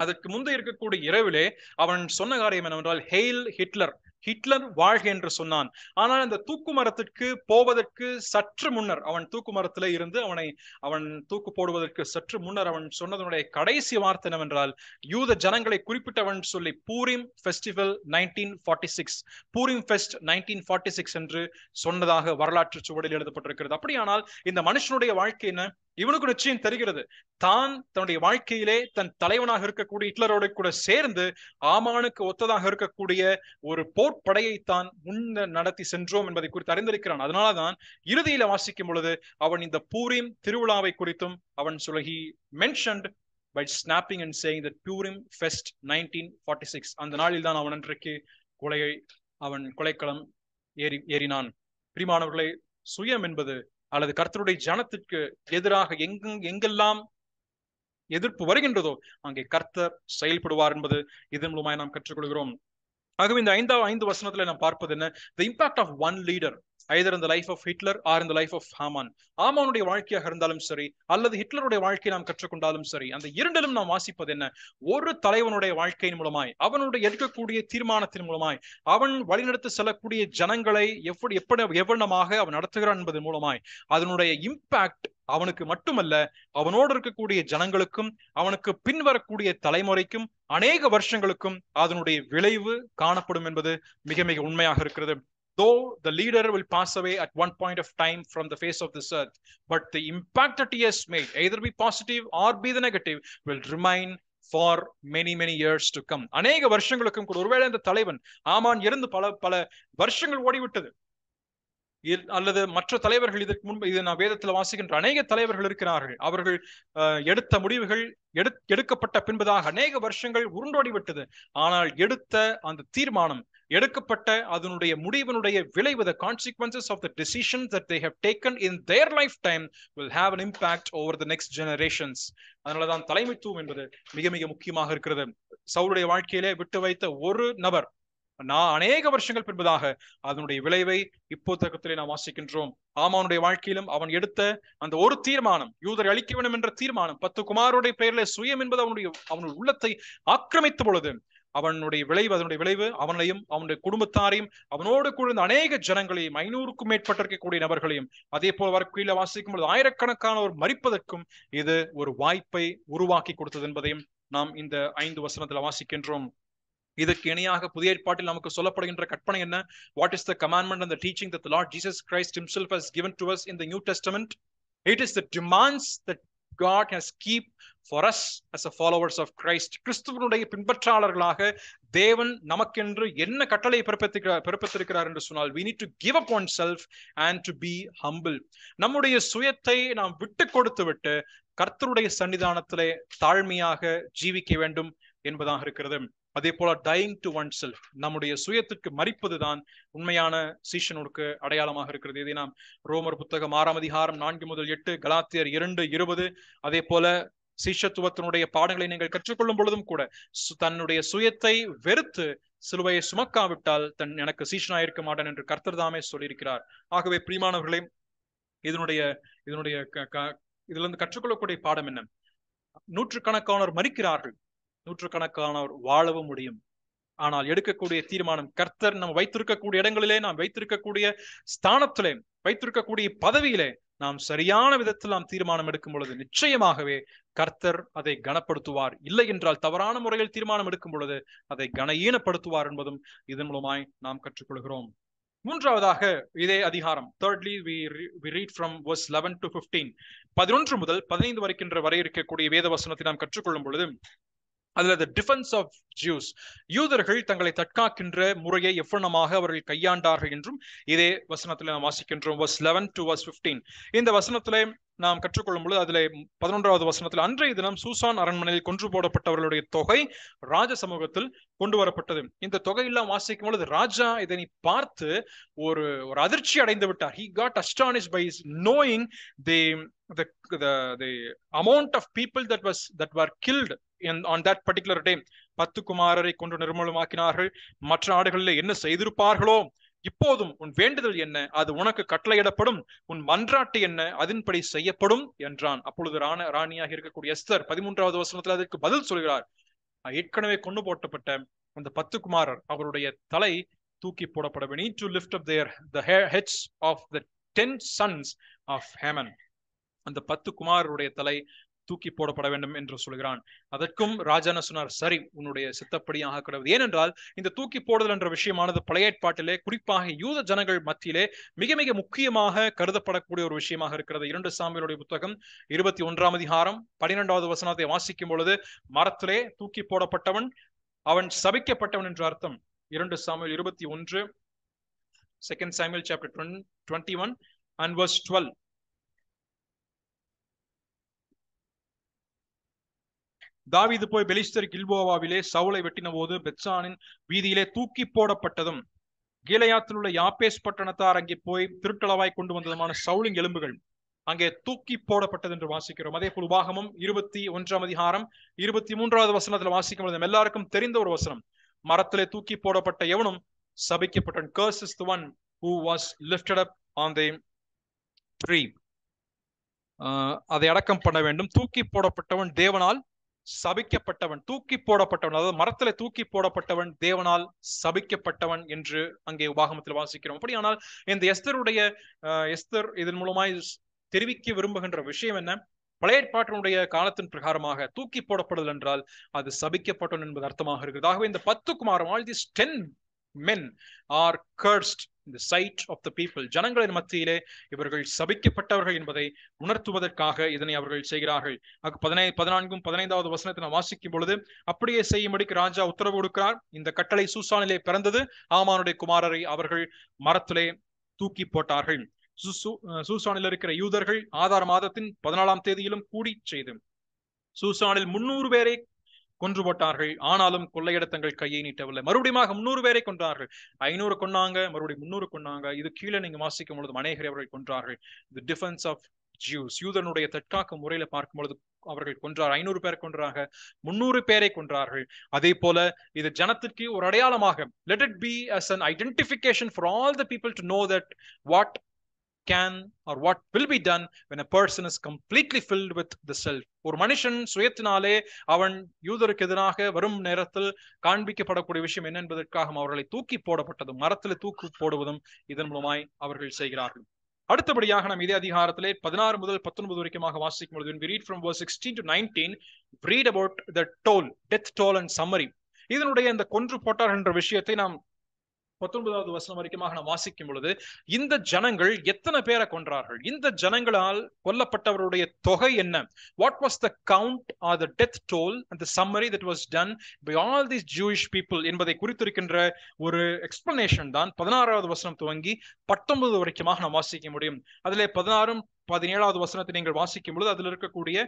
அதற்கு முந்தைய இருக்கக்கூடிய இரவிலே அவன் சொன்ன காரியம் என்னவென்றால், ஹெயில் ஹிட்லர், ஹிட்லர் வாழ்க என்று சொன்னான். ஆனால் அந்த தூக்கு மரத்திற்கு போவதற்கு சற்று முன்னர், அவன் தூக்கு மரத்திலே இருந்து அவன் தூக்கு போடுவதற்கு சற்று முன்னர் அவன் சொன்னதனுடைய கடைசி வார்த்தை என்னவென்றால், யூத ஜனங்களை குறிப்பிட்டவன் சொல்லி பூரிம் ஃபெஸ்டிவல் 1946, பூரிம் ஃபெஸ்ட் 1946 என்று சொன்னதாக வரலாற்று சுவடில் எழுதப்பட்டிருக்கிறது. அப்படியானால் இந்த மனுஷனுடைய வாழ்க்கை என்ன? இவனுக்கு நிச்சயம் தெரிகிறது, தான் தன்னுடைய வாழ்க்கையிலே தன் தலைவனாக இருக்கக்கூடிய ஹிட்லரோட கூட சேர்ந்து ஆமானுக்கு ஒத்ததாக இருக்கக்கூடிய ஒரு போர்ப்படையை தான் முன்ன நடத்தி சென்றோம் என்பதை குறித்து அறிந்திருக்கிறான். அதனாலதான் இறுதியில வாசிக்கும் பொழுது அவன் இந்த பூரிம் திருவிழாவை குறித்தும் அவன் he mentioned by snapping and saying that Purim Fest 1946, அந்த நாளில் தான் அவன் அன்றைக்கு கொலைக்களம் ஏறினான். பிரியமானவர்களே, சுயம் என்பது அல்லது கர்த்தருடைய ஜனத்திற்கு எதிராக எங்கெல்லாம் எதிர்ப்பு வருகின்றதோ அங்கே கர்த்தர் செயல்படுவார் என்பது இதன் மூலமாய் நாம் கற்றுக்கொள்கிறோம். ஆகவே இந்த 5வது வசனத்துல நாம் பார்ப்பது என்ன? The impact of one leader, either in the life of Hitler or in the life of Haman. ஆமானுடைய வாழ்க்கையாக இருந்தாலும் சரி அல்லது ஹிட்லருடைய வாழ்க்கையை நாம் கற்றுக்கொண்டாலும் சரி, அந்த இரண்டிலும் நாம் வாசிப்பது என்ன? ஒரு தலைவனுடைய வாழ்க்கையின் மூலமாய், அவனுடைய எடுக்கக்கூடிய தீர்மானத்தின் மூலமாய், அவன் வழிநடத்தி செல்லக்கூடிய ஜனங்களை எவ்வளமாக அவன் நடத்துகிறான் என்பதன் மூலமாய் அதனுடைய இம்பாக்ட் அவனுக்கு மட்டுமல்ல, அவனோடு இருக்கக்கூடிய ஜனங்களுக்கும் அவனுக்கு பின்வரக்கூடிய தலைமுறைக்கும் அநேக வருஷங்களுக்கும் அதனுடைய விளைவு காணப்படும் என்பது மிக மிக உண்மையாக இருக்கிறது. Though the leader will pass away at one point of time from the face of this earth, but the impact that he has made, either be positive or be the negative, will remain for many years to come. அநேக வருஷங்களுக்கும் கூட. ஒருவேளை இந்த தலைவன் ஆமான் இருந்து பல வருஷங்கள் ஓடிவிட்டது, அல்லது மற்ற தலைவர்கள் இதற்கு முன்பு இது நான் வேதத்தில் வாசிக்கின்ற அநேக தலைவர்கள் இருக்கிறார்கள். அவர்கள் எடுத்த முடிவுகள் எடுக்கப்பட்ட பின்பதாக அநேக வருஷங்கள் உருண்டோடிவிட்டது. ஆனால் எடுத்த அந்த தீர்மானம், எடுக்கப்பட்ட அதனுடைய முடிவினுடைய விளைவு, the consequences of the decisions that they have taken in their lifetime will have an impact over the next generations. அதனாலதான் தலைமைத்துவம் என்பது மிக மிக முக்கியமாக இருக்கிறது. சவுலுடைய வாழ்க்கையிலே விட்டு வைத்த ஒரு நபர் அநேக வருஷங்கள் பின்பதாக அதனுடைய விளைவை இப்போதகத்திலே நாம் வாசிக்கின்றோம். ஆமானுடைய வாழ்க்கையிலும் அவன் எடுத்த அந்த ஒரு தீர்மானம், யூதரை அழிக்க வேண்டும் என்ற தீர்மானம், 10 குமாரோடைய பெயரிலே சுயம் என்பது அவனுடைய உள்ளத்தை ஆக்கிரமித்த பொழுது அதனுடைய விளைவு அவனையும் அவனுடைய குடும்பத்தாரையும் அவனோடு கூட அநேக ஜனங்களையும் 500க்கும் மேற்பட்ட இருக்கக்கூடிய நபர்களையும் அதே போல வரக்கீழே வாசிக்கும் பொழுது ஆயிரக்கணக்கானோர் மரிப்பதற்கும் இது ஒரு வாய்ப்பை உருவாக்கி கொடுத்தது என்பதையும் நாம் இந்த 5 வசனத்துல வாசிக்கின்றோம். இதற்கு இணையாக புதிய ஏற்பாட்டில் நமக்கு சொல்லப்படுகின்ற கற்பனை என்ன? What is the commandment and the teaching that the Lord Jesus Christ himself has given to us in the New Testament? It is the demands that God has keep for us as a followers of Christ. கிறிஸ்துவனுடைய பின்பற்றாளர்களாக தேவன் நமக்கென்று என்ன கட்டளை பிறப்பித்திருக்கிறார் என்று சொன்னால், we need to give up oneself and to be humble. நம்முடைய சுயத்தை நாம் விட்டு கொடுத்து விட்டு கர்த்தருடைய சன்னிதானத்திலே தாழ்மையாக ஜீவிக்க வேண்டும் என்பதாக இருக்கிறது. அதே போல dying to oneself, நம்முடைய சுயத்திற்கு மரிப்பதுதான் உண்மையான சீஷனுக்கு அடையாளமாக இருக்கிறது. இதை நாம் ரோமர் புத்தகம் 6 அதிகாரம் 4 முதல் 8, கலாத்தியர் 2:20, அதே போல சீஷத்துவத்தினுடைய பாடங்களை நீங்கள் கற்றுக்கொள்ளும் பொழுதும் கூட தன்னுடைய சுயத்தை வெறுத்து சிலுவையை சுமக்காவிட்டால் எனக்கு சீஷனா இருக்க மாட்டேன் என்று கர்த்தர் தாமே சொல்லியிருக்கிறார். ஆகவே பிரியமானவர்களே, இதனுடைய இதுல இருந்து கற்றுக்கொள்ளக்கூடிய பாடம் என்ன? நூற்றுக்கணக்கானோர் மரிக்கிறார்கள், நூற்றுக்கணக்கானோர் வாழவும் முடியும். ஆனால் எடுக்கக்கூடிய தீர்மானம், கர்த்தர் நாம் வைத்திருக்கக்கூடிய இடங்களிலே, நாம் வைத்திருக்கக்கூடிய ஸ்தானத்திலே, வைத்திருக்கக்கூடிய பதவியிலே நாம் சரியான விதத்தில் நாம் தீர்மானம் எடுக்கும் பொழுது நிச்சயமாகவே கர்த்தர் அதை கனப்படுத்துவார். இல்லை என்றால் தவறான முறையில் தீர்மானம் எடுக்கும் பொழுது அதை கனஈனப்படுத்துவார் என்பதும் இதன் மூலமாய் நாம் கற்றுக்கொள்கிறோம். மூன்றாவதாக இதே அதிகாரம், thirdly we read from verse 11 to 15, 11 முதல் 15 வரைக்கின்ற வரை இருக்கக்கூடிய வேத வசனத்தை நாம் கற்றுக்கொள்ளும் பொழுது அதுல the defense of Jews, யூதர்கள் தங்களை தற்காக்கின்ற முறையை எவ்வளமாக அவர்கள் கையாண்டார்கள் என்றும் இதே வசனத்தில் நாம் வாசிக்கின்றோம். verse 11 to verse 15. இந்த வசனத்திலே நாம் கற்றுக்கொள்ளும் பொழுது அதிலே 11வது வசனத்தில், அன்றைய தினம் சூசான் அரண்மனையில் கொன்று போடப்பட்டவர்களுடைய தொகை ராஜ சமூகத்தில் கொண்டு வரப்பட்டது. இந்த தொகையெல்லாம் வாசிக்கும் பொழுது ராஜா இதனை பார்த்து ஒரு அதிர்ச்சி அடைந்து விட்டார். he got astonished by knowing the amount of people that were killed on that particular day. 10 குமாரரை கொண்டு நிர்மூலமாக்கினார்கள். மற்ற நாடுகளில் என்ன செய்திருப்பார்களோ? இப்போதும் உன் வேண்டுதல் என்ன? அது உனக்கு கட்டளையிடப்படும். உன் மன்றாட்டு என்ன? அதன்படி செய்யப்படும் என்றான். அப்பொழுது ராணியாக இருக்கக்கூடிய எஸ்தர் 13வது வசனத்தில் அதற்கு பதில் சொல்கிறார். ஏற்கனவே கொண்டு போட்டப்பட்ட அந்த 10 குமாரர் அவருடைய தலை தூக்கி போடப்பட வேண்டும். need to lift up the heads of the 10 sons of Haman. அந்த 10 குமாரருடைய தலை தூக்கி போடப்பட வேண்டும் என்று சொல்கிறான். அதற்கும் ராஜா சொன்னார், சரி, உன்னுடைய சித்தப்படியாக கிடவது. ஏனென்றால் இந்த தூக்கி போடுதல் என்ற விஷயமானது பழைய ஏற்பாட்டிலே குறிப்பாக யூத ஜனங்கள் மத்தியிலே மிக மிக முக்கியமாக கருதப்படக்கூடிய ஒரு விஷயமாக இருக்கிறது. 2 சாமுவேலுடைய புத்தகம் 21ஆம் அதிகாரம் 12வது வசனத்தை வாசிக்கும் பொழுது, மரத்திலே தூக்கி போடப்பட்டவன் அவன் சபிக்கப்பட்டவன் என்று அர்த்தம். 2 Samuel 21, 2 Samuel chapter 21 and verse 12. தாவீது போய் பெலிஸ்தர் கில்போவாவிலே சவுலை வெட்டின போது பெத்சானின் வீதியிலே தூக்கி போடப்பட்டதும், கீலேயாத்தில் உள்ள யாபேஸ் பட்டணத்தார் அங்கே போய் திருட்டளவாய் கொண்டு வந்ததுமான சவுலின் எலும்புகள் அங்கே தூக்கி போடப்பட்டது என்று வாசிக்கிறோம். அதே போல் உபாகமம் 21ஆம் அதிகாரம் 23வது வசனத்தில் வாசிக்கும் பொழுது எல்லாருக்கும் தெரிந்த ஒரு வசனம், மரத்திலே தூக்கி போடப்பட்ட எவனும் சபிக்கப்பட்டான். curse is the one who was lifted up on the tree. அதை அடக்கம் பண்ண வேண்டும். தூக்கி போடப்பட்டவன் தேவனால் சபிக்கப்பட்டவன், தூக்கி போடப்பட்டவன், அதாவது மரத்துல தூக்கி போடப்பட்டவன் தேவனால் சபிக்கப்பட்டவன் என்று அங்கே உபாகமத்தில் வாசிக்கிறோம். அப்படியானால் இந்த எஸ்தர் இதன் மூலமாய் தெரிவிக்க விரும்புகின்ற விஷயம் என்ன? பழைய ஏற்பாட்டினுடைய காலத்தின் பிரகாரமாக தூக்கி போடப்படுதல் என்றால் அது சபிக்கப்பட்டவன் என்பது அர்த்தமாக இருக்கிறது. ஆகவே இந்த 10 குமாரர், all these 10 men are cursed in the sight of the people. ஜனங்களின் மத்தியிலே இவர்கள் சபிக்கப்பட்டவர்கள் என்பதை உணர்த்துவதற்காக இதனை அவர்கள் செய்கிறார்கள். 14 15வது வசனத்தை நாம் வாசிக்கும் பொழுது, அப்படியே செய்யும்படிக்கு ராஜா உத்தரவு கொடுக்கிறார். இந்த கட்டளை சூசானிலே பிறந்தது. ஆமானுடைய குமாரரை அவர்கள் மரத்திலே தூக்கி போட்டார்கள். சூசானில் இருக்கிற யூதர்கள் ஆதார் மாதத்தின் 14ஆம் தேதியிலும் கூடி செய்து சூசானில் 300 பேரை கொன்று போட்டார்கள். ஆனாலும் கொள்ளையிட தங்கள் கையை நீட்டவில்லை. மறுபடியும் 300 பேரை கொன்றார்கள். 500 கொன்னாங்க, மறுபடியும் 300 கொன்னாங்க. இது கீழே நீங்க வாசிக்கும் பொழுது அநேகரை அவர்கள் கொன்றார்கள். தி டிஃபென்ஸ் ஆஃப் ஜூஸ், யூதனுடைய தற்காக்க முறையில பார்க்கும் பொழுது அவர்கள் கொன்றார். 500 பேரை கொன்றாங்க, 300 பேரை கொன்றார்கள். அதே போல இது ஜனத்திற்கு ஒரு அடையாளமாக, let it be as an identification for all the people to know that what can or what will be done when a person is completely filled with the self. ஒரு மனுஷன் சுயத்தினாலே அவன் யூதருக்கு எதிராக வரும் நேரத்தில் காண்பிக்கப்படக்கூடிய விஷயம் என்ன என்பதற்காக அவர்களை தூக்கி போடப்பட்டதும், மரத்தில் தூக்கி போடுவதும் இதன் மூலமாய் அவர்கள் செய்கிறார்கள். அடுத்தபடியாக நாம் இதே அதிகாரத்திலே 16 முதல் 19 வரைக்குமாக வாசிக்கும் பொழுது, we read from verse 16 to 19, read about the toll, death toll and summary. இதனுடைய இந்த கொன்று போட்டார்கள் என்ற விஷயத்தை நாம் 19வது வசனம் வரைக்குமாக நாம் வாசிக்கும் பொழுது, இந்த ஜனங்கள் எத்தனை பேரை கொன்றார்கள், இந்த ஜனங்களால் கொல்லப்பட்டவருடைய தொகை என்ன, what was the count or the death toll and the summary that was done by all these Jewish people என்பதை குறித்திருக்கின்ற ஒரு எக்ஸ்பிளனேஷன் தான் 16வது வசனம் துவங்கி 19 வரைக்குமாக நாம் வாசிக்க முடியும். அதிலே 16 17வது வசனத்தை நீங்கள் வாசிக்கும் பொழுது அதில் இருக்கக்கூடிய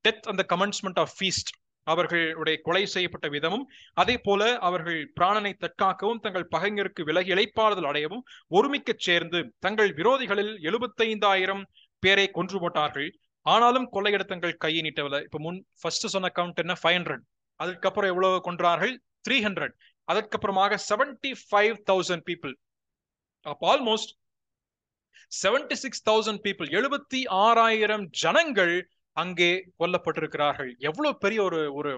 டெத் அந்த கமென்ஸ்மெண்ட் ஆஃப் ஃபீஸ்ட், அவர்களுடைய கொலை செய்யப்பட்ட விதமும், அதே போல அவர்கள் பிராணனை தற்காக்கவும் தங்கள் பகைஞருக்கு விலகி இளைப்பாறுதல் அடையவும் ஒருமிக்க சேர்ந்து தங்கள் விரோதிகளில் 75,000 பேரை கொன்று போட்டார்கள். ஆனாலும் கொள்ளையிட தங்கள் கையை நீட்டவில்லை. இப்ப ஃபர்ஸ்ட் சொன்ன கவுண்ட் என்ன? 500. அதுக்கப்புறம் எவ்வளவு கொன்றார்கள்? 300. அதற்கப்புறமாக 75,000 people. அப்ப ஆல்மோஸ்ட் 76,000 people, 76,000 ஜனங்கள் அங்கே கொல்லப்பட்டிருக்கிறார்கள். எவ்வளவு பெரிய ஒரு ஒரு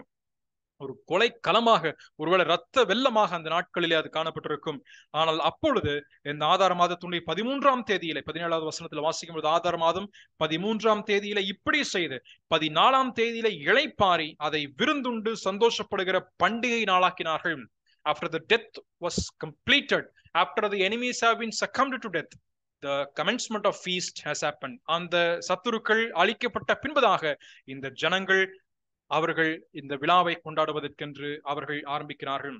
ஒரு கொலை களமாக, ஒருவேளை ரத்த வெள்ளமாக அந்த நாட்களிலே அது காணப்பட்டிருக்கும். ஆனால் அப்பொழுது இந்த ஆதார மாதத்துடைய 13ஆம் தேதியில 17வது வசனத்தில் வாசிக்கும் பொழுது, ஆதார மாதம் 13ஆம் தேதியில இப்படி செய்து 14ஆம் தேதியில இளைப்பாரி அதை விருந்துண்டு சந்தோஷப்படுகிற பண்டிகை நாளாக்கினார்கள். After the death was completed, after the enemies have been succumbed to death, the commencement of feast has happened. அந்த சத்துருக்கள் அழிக்கப்பட்ட பின்பதாக இந்த ஜனங்கள் அவர்கள் இந்த விழாவை கொண்டாடுவதற்கென்று அவர்கள் ஆரம்பிக்கிறார்கள்.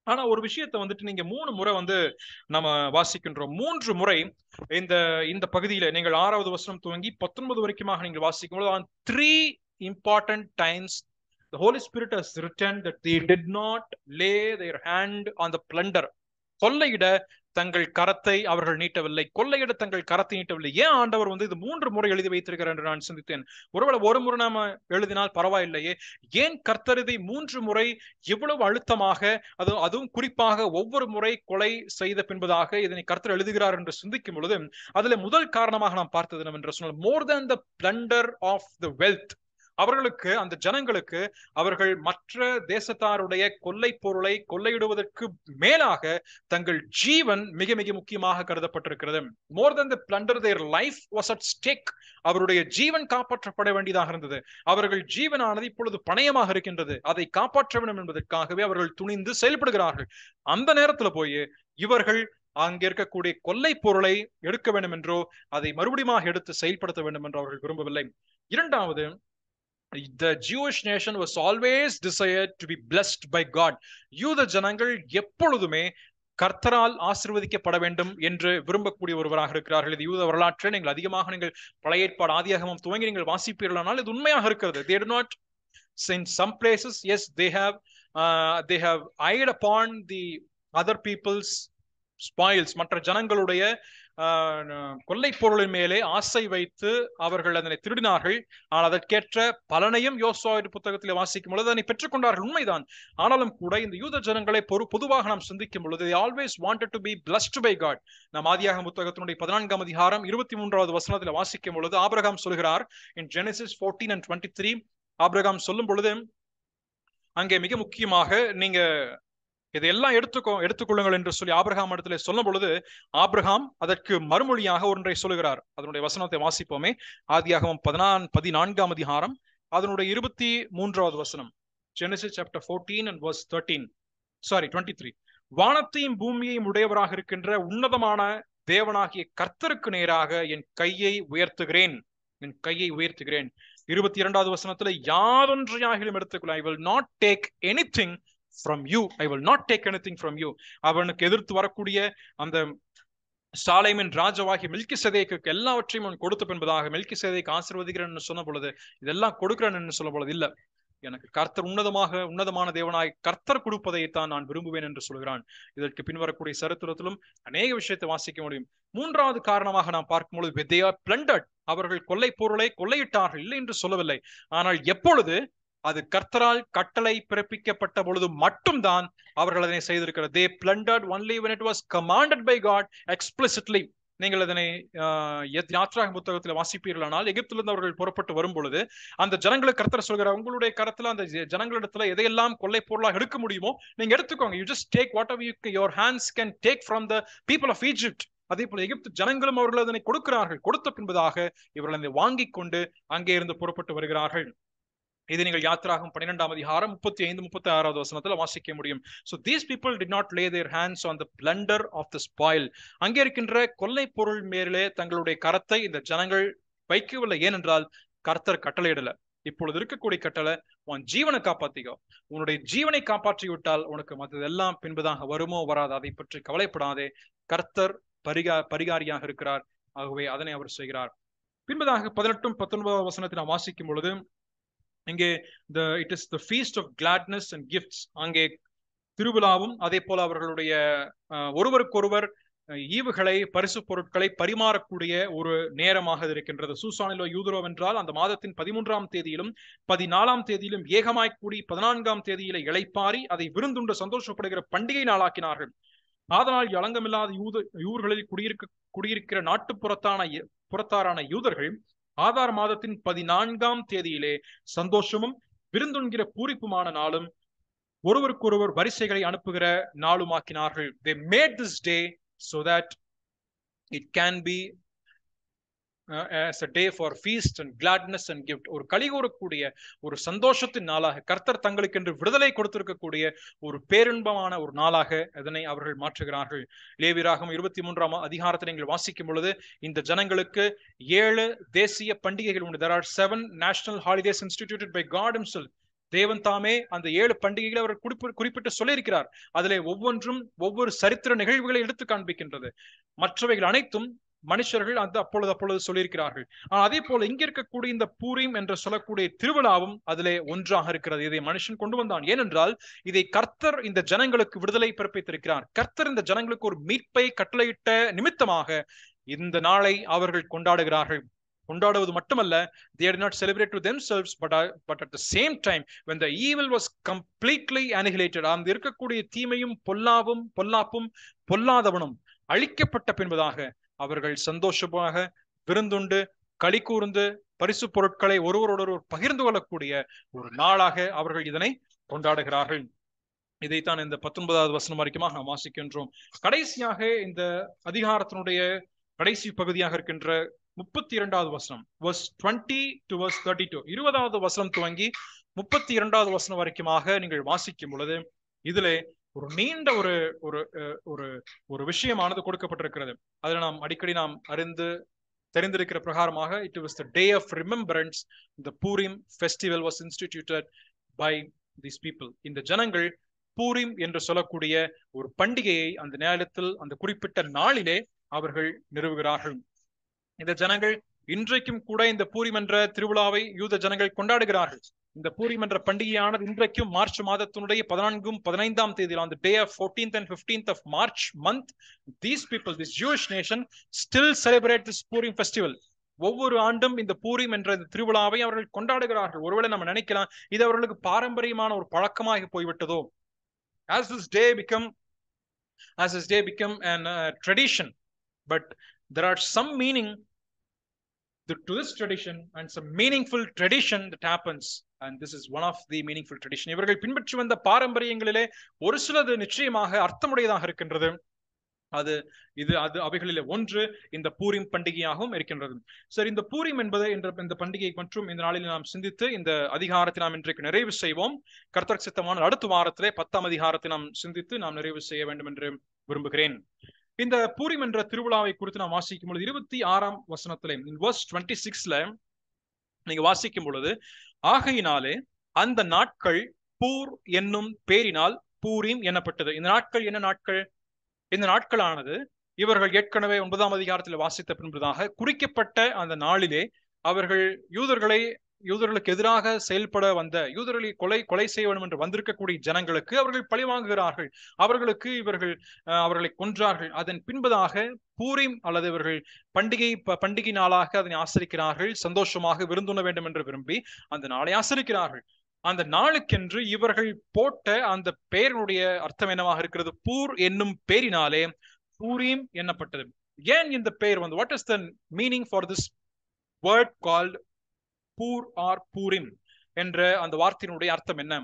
ஆனா ஒரு விஷயத்தை வந்துட்டு நீங்க 3 முறை நம்ம வாசிக்கின்றோம். 3 முறை இந்த பகுதியில நீங்கள் 6வது வசனம் துவங்கி 19 வரைக்குமாக நீங்கள் வாசிக்கும் போது, on 3 important times the Holy Spirit has written that they did not lay their hand on the plunder. கொள்ளையிட தங்கள் கரத்தை அவர்கள் நீட்டவில்லை, கொள்ளையிட தங்கள் கரத்தை நீட்டவில்லை. ஏன் ஆண்டவர் இது 3 முறை எழுதி வைத்திருக்கிறார் என்று நான் சிந்தித்தேன். ஒருவேளை ஒரு முறை நாம எழுதினால் பரவாயில்லையே, ஏன் கர்த்தர் இதை 3 முறை இவ்வளவு அழுத்தமாக, அதுவும் குறிப்பாக ஒவ்வொரு முறை கொலை செய்த பின்பதாக இதனை கர்த்தர் எழுதுகிறார் என்று சிந்திக்கும் பொழுது, அதுல முதல் காரணமாக நாம் பார்த்தது என்னவென்று சொன்னால், more than the plunder of the wealth, அவர்களுக்கு, அந்த ஜனங்களுக்கு, அவர்கள் மற்ற தேசத்தாருடைய கொள்ளை பொருளை கொள்ளையிடுவதற்கு மேலாக தங்கள் ஜீவன் மிக மிக முக்கியமாக கருதப்பட்டிருக்கிறது. More than the plunder, their life was at stake. அவருடைய ஜீவன் காப்பாற்றப்பட வேண்டியதாக இருந்தது. அவர்கள் ஜீவனானது இப்பொழுது பணயமாக இருக்கின்றது. அதை காப்பாற்ற வேண்டும் என்பதற்காகவே அவர்கள் துணிந்து செயல்படுகிறார்கள். அந்த நேரத்தில் போய் இவர்கள் அங்கே இருக்கக்கூடிய கொள்ளை பொருளை எடுக்க வேண்டும் என்றோ, அதை மறுபடியும் எடுத்து செயல்படுத்த வேண்டும் என்றோ அவர்கள் விரும்பவில்லை. இரண்டாவது, the Jewish nation was always desired to be blessed by God. யூத ஜனங்கள் எப்பொழுதுமே கர்த்தரால் ஆசீர்வதிக்கப்பட வேண்டும் என்று விரும்பக்கூடிய ஒருவராக இருக்கிறார்கள். இது யூத வரலாற்றை நீங்கள் அதிகமாக நீங்கள் பழைய ஏற்பாடு ஆதியாகமம் துவங்கி நீங்கள் வாசிப்பீர்களானால் இது உண்மையாக இருக்கிறது. They do not, in some places, yes, they have eyed upon the other people's spoils. மற்ற ஜனங்களுடைய கொள்ளை பொருளின் மேலே ஆசை வைத்து அவர்கள் அதனை திருடினார்கள். ஆனால் அதற்கேற்ற பலனையும் யோசுவாவின் புத்தகத்தில் வாசிக்கும் பொழுது அதனை பெற்றுக்கொண்டார்கள், உண்மைதான். ஆனாலும் கூட இந்த யூத ஜனங்களை பொதுவாக நாம் சிந்திக்கும் பொழுது, they always wanted to be blessed by God. நாம் ஆதியாகமம் புத்தகத்தினுடைய 14ஆம் அதிகாரம் 23வது வசனத்தில் வாசிக்கும் பொழுது ஆபிரகாம் சொல்கிறார், in Genesis 14:23, ஆபிரகாம் சொல்லும் பொழுது அங்கே மிக முக்கியமாக, நீங்க இதையெல்லாம் எடுத்துக்கொள்ளுங்கள் என்று சொல்லி ஆபிரகாம் இடத்துல சொல்லும் பொழுது, ஆபிரகாம் அதற்கு மறுமொழியாக ஒன்றை சொல்லுகிறார். அதனுடைய வசனத்தை வாசிப்போமே. ஆதியாகமம் 14ஆம் அதிகாரம் அதனுடைய 23வது வசனம். Genesis chapter 14 and verse 23. வானத்தையும் பூமியையும் உடையவராக இருக்கின்ற உன்னதமான தேவனாகிய கர்த்தருக்கு நேராக என் கையை உயர்த்துகிறேன். 22வது வசனத்துல, யாதொன்றையாகிலும் எடுத்துக்கொள்ள, I will not take anything from you. I will not take anything from you. அவனுக்கு எதிர்த்து வரக்கூடிய அந்த சாலேமின் ராஜாவாகிய மெல்கிசேதேக்கு எல்லாவற்றையும் அவன் கொடுத்த பின்பதாக மெல்கிசேதேக்கு ஆசீர்வதிக்கிறேன் சொன்ன பொழுது, இதெல்லாம் கொடுக்கிறேன் என்று சொல்ல பொழுது, இல்ல, எனக்கு கர்த்தர் உன்னதமான தேவனாய் கர்த்தர் கொடுப்பதைத்தான் நான் விரும்புவேன் என்று சொல்கிறான். இதற்கு பின்வரக்கூடிய சரித்திரத்திலும் அநேக விஷயத்தை வாசிக்க முடியும். 3வது காரணமாக நாம் பார்க்கும்பொழுது, they are plundered. அவர்கள் கொள்ளை பொருளை கொள்ளையிட்டார்கள், இல்லை என்று சொல்லவில்லை. ஆனால் எப்பொழுது அது கர்த்தரால் கட்டளை பிறப்பிக்கப்பட்ட பொழுது மட்டும்தான் அவர்கள் அதனை செய்திருக்கிறார். They plundered only when it was commanded by God explicitly. நீங்கள் அதனை யாத்ராகம புத்தகத்தில் வாசிப்பீர்களானால், எகிப்திலிருந்து அவர்கள் புறப்பட்டு வரும் பொழுது அந்த ஜனங்களுக்கு கர்த்தர் சொல்கிறார், உங்களுடைய கரத்துல அந்த ஜனங்களிடத்துல எதையெல்லாம் கொள்ளை பொருளாக எடுக்க முடியுமோ நீங்க எடுத்துக்கோங்க. You just take whatever your hands can take from the people of Egypt. அதே போல எகிப்து ஜனங்களும் அவர்கள் அதனை கொடுக்கிறார்கள். கொடுத்த பின்பதாக இவர்கள் அதை வாங்கி கொண்டு அங்கே இருந்து புறப்பட்டு வருகிறார்கள். இது நீங்கள் யாத்ராகமம் 12ஆம் அதிகாரம் 35-36வது வசனத்துல வாசிக்க முடியும். So these people did not lay their hands on the plunder of the spoil. அங்கே இருக்கின்ற கொள்ளை பொருள் மேலே தங்களுடைய கரத்தை இந்த ஜனங்கள் வைக்கவில்லை. ஏனென்றால் கர்த்தர் கட்டளையிடல. இப்பொழுது இருக்கக்கூடிய கட்டளை, உன் ஜீவனை காப்பாத்திக்கோ. உன்னுடைய ஜீவனை காப்பாற்றி விட்டால் உனக்கு மற்றதெல்லாம் பின்பதாக வருமோ வராது, அதை பற்றி கவலைப்படாதே. கர்த்தர் பரிகாரியாக இருக்கிறார். ஆகவே அதனை அவர் செய்கிறார். பின்பதாக 18-19 வசனத்தை நாம் வாசிக்கும் பொழுது, இங்கே it is the feast of gladness and gifts. அங்கே திருவிழாவும் அதே போல அவர்களுடைய ஒருவருக்கொருவர் ஈவுகளை, பரிசு பொருட்களை பரிமாறக்கூடிய ஒரு நேரமாக இருக்கின்றது. சூசானிலோ யூதரோ என்றால் அந்த மாதத்தின் 13ஆம் தேதியிலும் 14ஆம் தேதியிலும் ஏகமாய் கூடி 14ஆம் தேதியில இளைப்பாரி அதை விருந்துண்டு சந்தோஷப்படுகிற பண்டிகை நாளாக்கினார்கள். ஆதலால் களங்கமில்லாத ஊர்களில் குடியிருக்கிற புறத்தாரான யூதர்கள் ஆதார் மாதத்தின் 14ஆம் தேதியிலே சந்தோஷமும் விருந்துண்கிற பூரிப்புமான நாளும் ஒருவருக்கொருவர் வரிசைகளை அனுப்புகிற நாளுமாக்கினார்கள். They made this day so that it can be as a day for feast and gladness and gift. ஒரு களிகூறக்கூடிய ஒரு சந்தோஷத்தின் நாளாக, கர்த்தர் தங்களுக்கு என்று விடுதலை கொடுத்திருக்கக்கூடிய ஒரு பேரின்பமான ஒரு நாளாக அதனை அவர்கள் மாற்றுகிறார்கள். லேவியராகமம் 23ஆம் அதிகாரத்தை நீங்கள் வாசிக்கும் பொழுது இந்த ஜனங்களுக்கு 7 தேசிய பண்டிகைகள் உண்டு. There are 7 national holidays instituted by God himself. தேவன் தாமே அந்த 7 பண்டிகைகளை அவர் குறிப்பிட்டு சொல்லியிருக்கிறார். அதிலே ஒவ்வொன்றும் ஒவ்வொரு சரித்திர நிகழ்வுகளை எடுத்து காண்பிக்கின்றது. மற்றவைகள் அனைத்தும் மனுஷர்கள் அப்பொழுது சொல்லியிருக்கிறார்கள். ஆனால் அதே போல இங்க இருக்கக்கூடிய இந்த பூரீம் என்று சொல்லக்கூடிய திருவிழாவும் அதிலே ஒன்றாக இருக்கிறது. இதை மனுஷன் கொண்டு வந்தான். ஏனென்றால் இதை கர்த்தர் இந்த ஜனங்களுக்கு விடுதலை பிறப்பித்திருக்கிறார். கர்த்தர் இந்த ஜனங்களுக்கு ஒரு மீட்பை கட்டளையிட்ட நிமித்தமாக இந்த நாளை அவர்கள் கொண்டாடுகிறார்கள். கொண்டாடுவது மட்டுமல்ல, they did not celebrate to themselves, but at the same time when the evil was completely annihilated, அந்த இருக்கக்கூடிய தீமையும் பொல்லாப்பும் பொல்லாதவனும் அழிக்கப்பட்ட பின்பதாக அவர்கள் சந்தோஷமாக விருந்துண்டு களி கூர்ந்து பரிசு பொருட்களை ஒருவரோடொருவர் பகிர்ந்து கொள்ளக்கூடிய ஒரு நாளாக அவர்கள் இதனை கொண்டாடுகிறார்கள். இதைத்தான் இந்த 19வது வசனம் வரைக்கும் நாம் வாசிக்கின்றோம். கடைசியாக இந்த அதிகாரத்தினுடைய கடைசி பகுதியாக இருக்கின்ற 32வது வசனம், verse 20 to verse 32, 20வது வசனம் துவங்கி 32வது வசனம் வரைக்குமாக நீங்கள் வாசிக்கும் பொழுது இதிலே ஒரு நீண்ட ஒரு விஷயமானது கொடுக்கப்பட்டிருக்கிறது. அதில் நாம் அடிக்கடி நாம் தெரிந்திருக்கிற பிரகாரமாக it was the day of remembrance. The Purim festival was instituted by these people. இந்த ஜனங்கள் பூரிம் என்று சொல்லக்கூடிய ஒரு பண்டிகையை அந்த நேரத்தில் அந்த குறிப்பிட்ட நாளிலே அவர்கள் நிறுவுகிறார்கள். இந்த ஜனங்கள் இன்றைக்கும் கூட இந்த பூரிம் என்ற திருவிழாவை யூத ஜனங்கள் கொண்டாடுகிறார்கள். இந்த பூரிம் என்ற பண்டிகையானது இன்றைக்கும் மார்ச் மாதத்தினுடைய 14 15ஆம் தேதியில், on the day of 14th and 15th of March month, these people, this Jewish nation still celebrate this Purim festival. ஒவ்வொரு ஆண்டும் இந்த பூரிம் என்ற திருவிழாவை அவர்கள் கொண்டாடுகிறார்கள். ஒருவேளை நம்ம நினைக்கலாம் இது அவர்களுக்கு பாரம்பரியமான ஒரு பழக்கமாக போய்விட்டதோ. As this day become an tradition, but there are some meaning to this tradition and some meaningful tradition that happens, and this is one of the meaningful tradition. இவர்கள் பின்பற்றி வந்த பாரம்பரியங்களிலே ஒரு சிலது நிச்சயமாக அர்த்தமுடையதாக இருக்கின்றது. அது அவைகளிலே ஒன்று இந்த பூரிம் பண்டிகையாகவும் இருக்கின்றது. சரி, இந்த பூரிம் என்பது இந்த பண்டிகை மற்றும் இந்த நாளில் நாம் சிந்தித்து இந்த அதிகாரத்தை நாம் இன்றைக்கு நிறைவு செய்வோம். கர்த்தர் சித்தமான அடுத்த வாரத்திலே 10ஆம் அதிகாரத்தை நாம் சிந்தித்து நாம் நிறைவு செய்ய வேண்டும் என்று விரும்புகிறேன். இந்த பூரிம் என்ற திருவிழாவை குறித்து நாம் வாசிக்கும் பொழுது 26ஆம் வசனத்திலே verse 26ல நீங்க வாசிக்கும் பொழுது, ஆகையினாலே அந்த நாட்கள் பூர் என்னும் பேரினால் பூரிம் எனப்பட்டது. இந்த நாட்கள் என்ன நாட்கள்? இந்த நாட்களானது இவர்கள் ஏற்கனவே 9ஆம் அதிகாரத்தில் வாசித்த பின்பதாக குறிக்கப்பட்ட அந்த நாளிலே அவர்கள் யூதர்களுக்கு எதிராக செயல்பட வந்த யூதர்களை கொலை செய்ய வேண்டும் என்று வந்திருக்கக்கூடிய ஜனங்களுக்கு அவர்கள் பழி வாங்குகிறார்கள். அவர்களை கொன்றார்கள். அதன் பின்பதாக பூரிம் அல்லது இவர்கள் பண்டிகை நாளாக அதனை ஆசரிக்கிறார்கள். சந்தோஷமாக விருந்துண்ண வேண்டும் என்று விரும்பி அந்த நாளை ஆசரிக்கிறார்கள். அந்த நாளுக்கென்று இவர்கள் போட்ட அந்த பெயரினுடைய அர்த்தம் என்னவாக இருக்கிறது? பூர் என்னும் பேரினாலே பூரீம் என்னப்பட்டது. ஏன் இந்த பெயர் வந்து, what is the meaning for this word called Pur or Purim என்ற அந்த வார்த்தையினுடைய அர்த்தம் என்ன?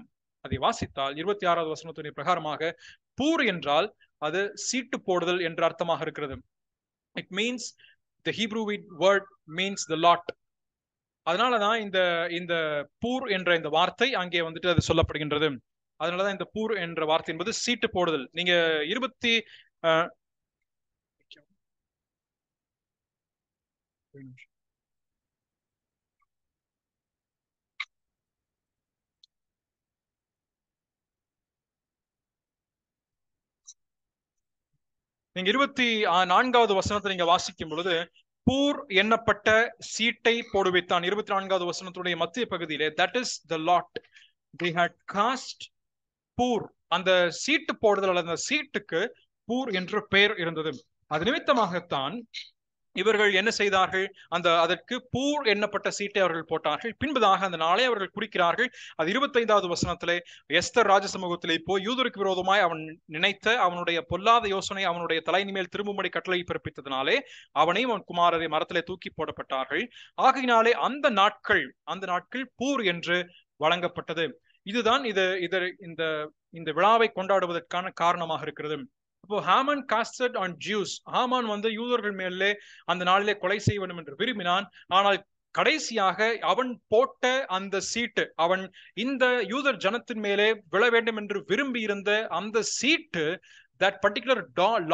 அதை வாசித்தால் 26வது வசனத்தின் பிரகாரமாக பூர் என்றால் அது சீட்டு போடுதல் என்ற அர்த்தமாக இருக்கிறது. It means the Hebrew word means the lot. அதனாலதான் இந்த பூர் என்ற இந்த வார்த்தை அங்கே வந்துட்டு அது சொல்லப்படுகின்றது. அதனாலதான் இந்த பூர் என்ற வார்த்தை என்பது சீட்டு போடுதல். நீங்க 24வது வசனத்தை நீங்க வாசிக்கும் பொழுது பூர் எண்ணப்பட்ட சீட்டை போடுவித்தான். 24வது வசனத்துடைய மத்திய பகுதியிலே that is the lot. They had cast பூர். அந்த சீட்டு போடுதல் அல்லது அந்த சீட்டுக்கு பூர் என்ற பெயர் இருந்தது. அது நிமித்தமாகத்தான் இவர்கள் என்ன செய்தார்கள்? அதற்கு பூர் எண்ணப்பட்ட சீட்டை அவர்கள் போட்டார்கள். பின்பதாக அந்த நாளை அவர்கள் குறிக்கிறார்கள். அது 25வது வசனத்திலே, எஸ்தர் ராஜசமூகத்திலே போய் யூதருக்கு விரோதமாய் அவன் நினைத்த அவனுடைய பொல்லாத யோசனை அவனுடைய தலையின் மேல் திரும்பும்படி கட்டளை பிறப்பித்ததினாலே அவனையும் அவன் குமாரரை மரத்திலே தூக்கி போடப்பட்டார்கள். ஆகையினாலே அந்த நாட்கள் பூர் என்று வழங்கப்பட்டது. இதுதான் இந்த விழாவை கொண்டாடுவதற்கான காரணமாக இருக்கிறது. இப்போ ஹாமன் காஸ்டட் ஆன் ஜூஸ், ஹாமான் யூதர்கள் மேலே அந்த நாளிலே கொலை செய்ய வேண்டும் என்று விரும்பினான். ஆனால் கடைசியாக அவன் போட்ட அந்த சீட்டு, அவன் இந்த யூதர் ஜனத்தின் மேலே விழ வேண்டும் என்று விரும்பி இருந்த அந்த சீட்டு, that particular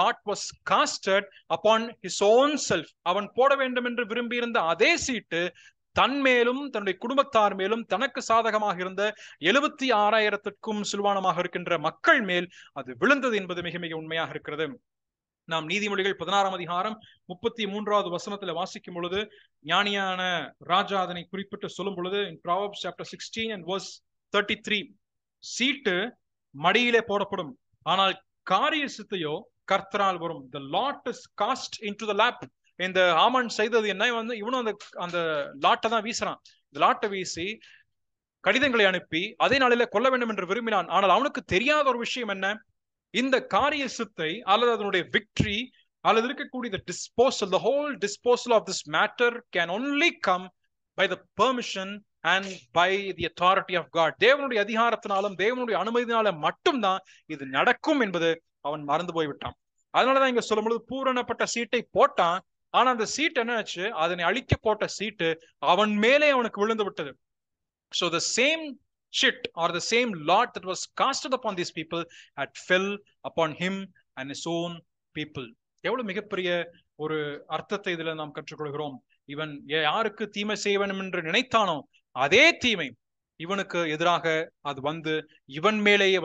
lot was casted upon his own self. அவன் போட வேண்டும் என்று விரும்பி இருந்த அதே சீட்டு தன் மேலும் தன்னுடைய குடும்பத்தார் மேலும் தனக்கு சாதகமாக இருந்த 76,000க்கும் சிலுவானமாக இருக்கின்ற மக்கள் மேல் அது விழுந்தது என்பது மிக மிக உண்மையாக இருக்கிறது. நாம் நீதிமொழிகள் 16ஆம் அதிகாரம் 33வது வசனத்துல வாசிக்கும் பொழுது ஞானியான ராஜா அதனை குறிப்பிட்டு சொல்லும் பொழுது, in Proverbs chapter 16 and verse 33, சீட்டு மடியிலே போடப்படும், ஆனால் காரிய சித்தையோ கர்த்தரால் வரும். The lot is cast into the lap. இந்த ஆமான் செய்தது என்ன? இவனும் அந்த லாட்டை தான் வீசுறான். இந்த லாட்டை வீசி கடிதங்களை அனுப்பி அதே நாளில கொல்ல வேண்டும் என்று விரும்பினான். ஆனால் அவனுக்கு தெரியாத ஒரு விஷயம் என்ன? இந்த காரிய சித்தை அல்லது அதனுடைய விக்டரி அல்லது இருக்கக்கூடிய disposal, the whole disposal of this matter can only come by the permission and by the authority of God. தேவனுடைய அதிகாரத்தினாலும் தேவனுடைய அனுமதியினால மட்டும்தான் இது நடக்கும் என்பது அவன் மறந்து போய்விட்டான். அதனாலதான் இங்க சொல்லும் பொழுது பூரணப்பட்ட சீட்டை போட்டான். ஆனா அந்த சீட் என்ன ஆச்சு? அதனை அழிக்க போட்ட சீட்டு அவன் மேலே அவனுக்கு விழுந்து விட்டது. So the same shit or the same lot that was casted upon these people had fell upon him and his own people. எவ்வளவு மிகப்பெரிய ஒரு அர்த்தத்தை இதுல நாம் கற்றுக்கொள்கிறோம். இவன் யாருக்கு தீமை செய்ய வேண்டும் என்று நினைத்தானோ அதே தீமை இவனுக்கு எதிராக அது இவன் மேலேயே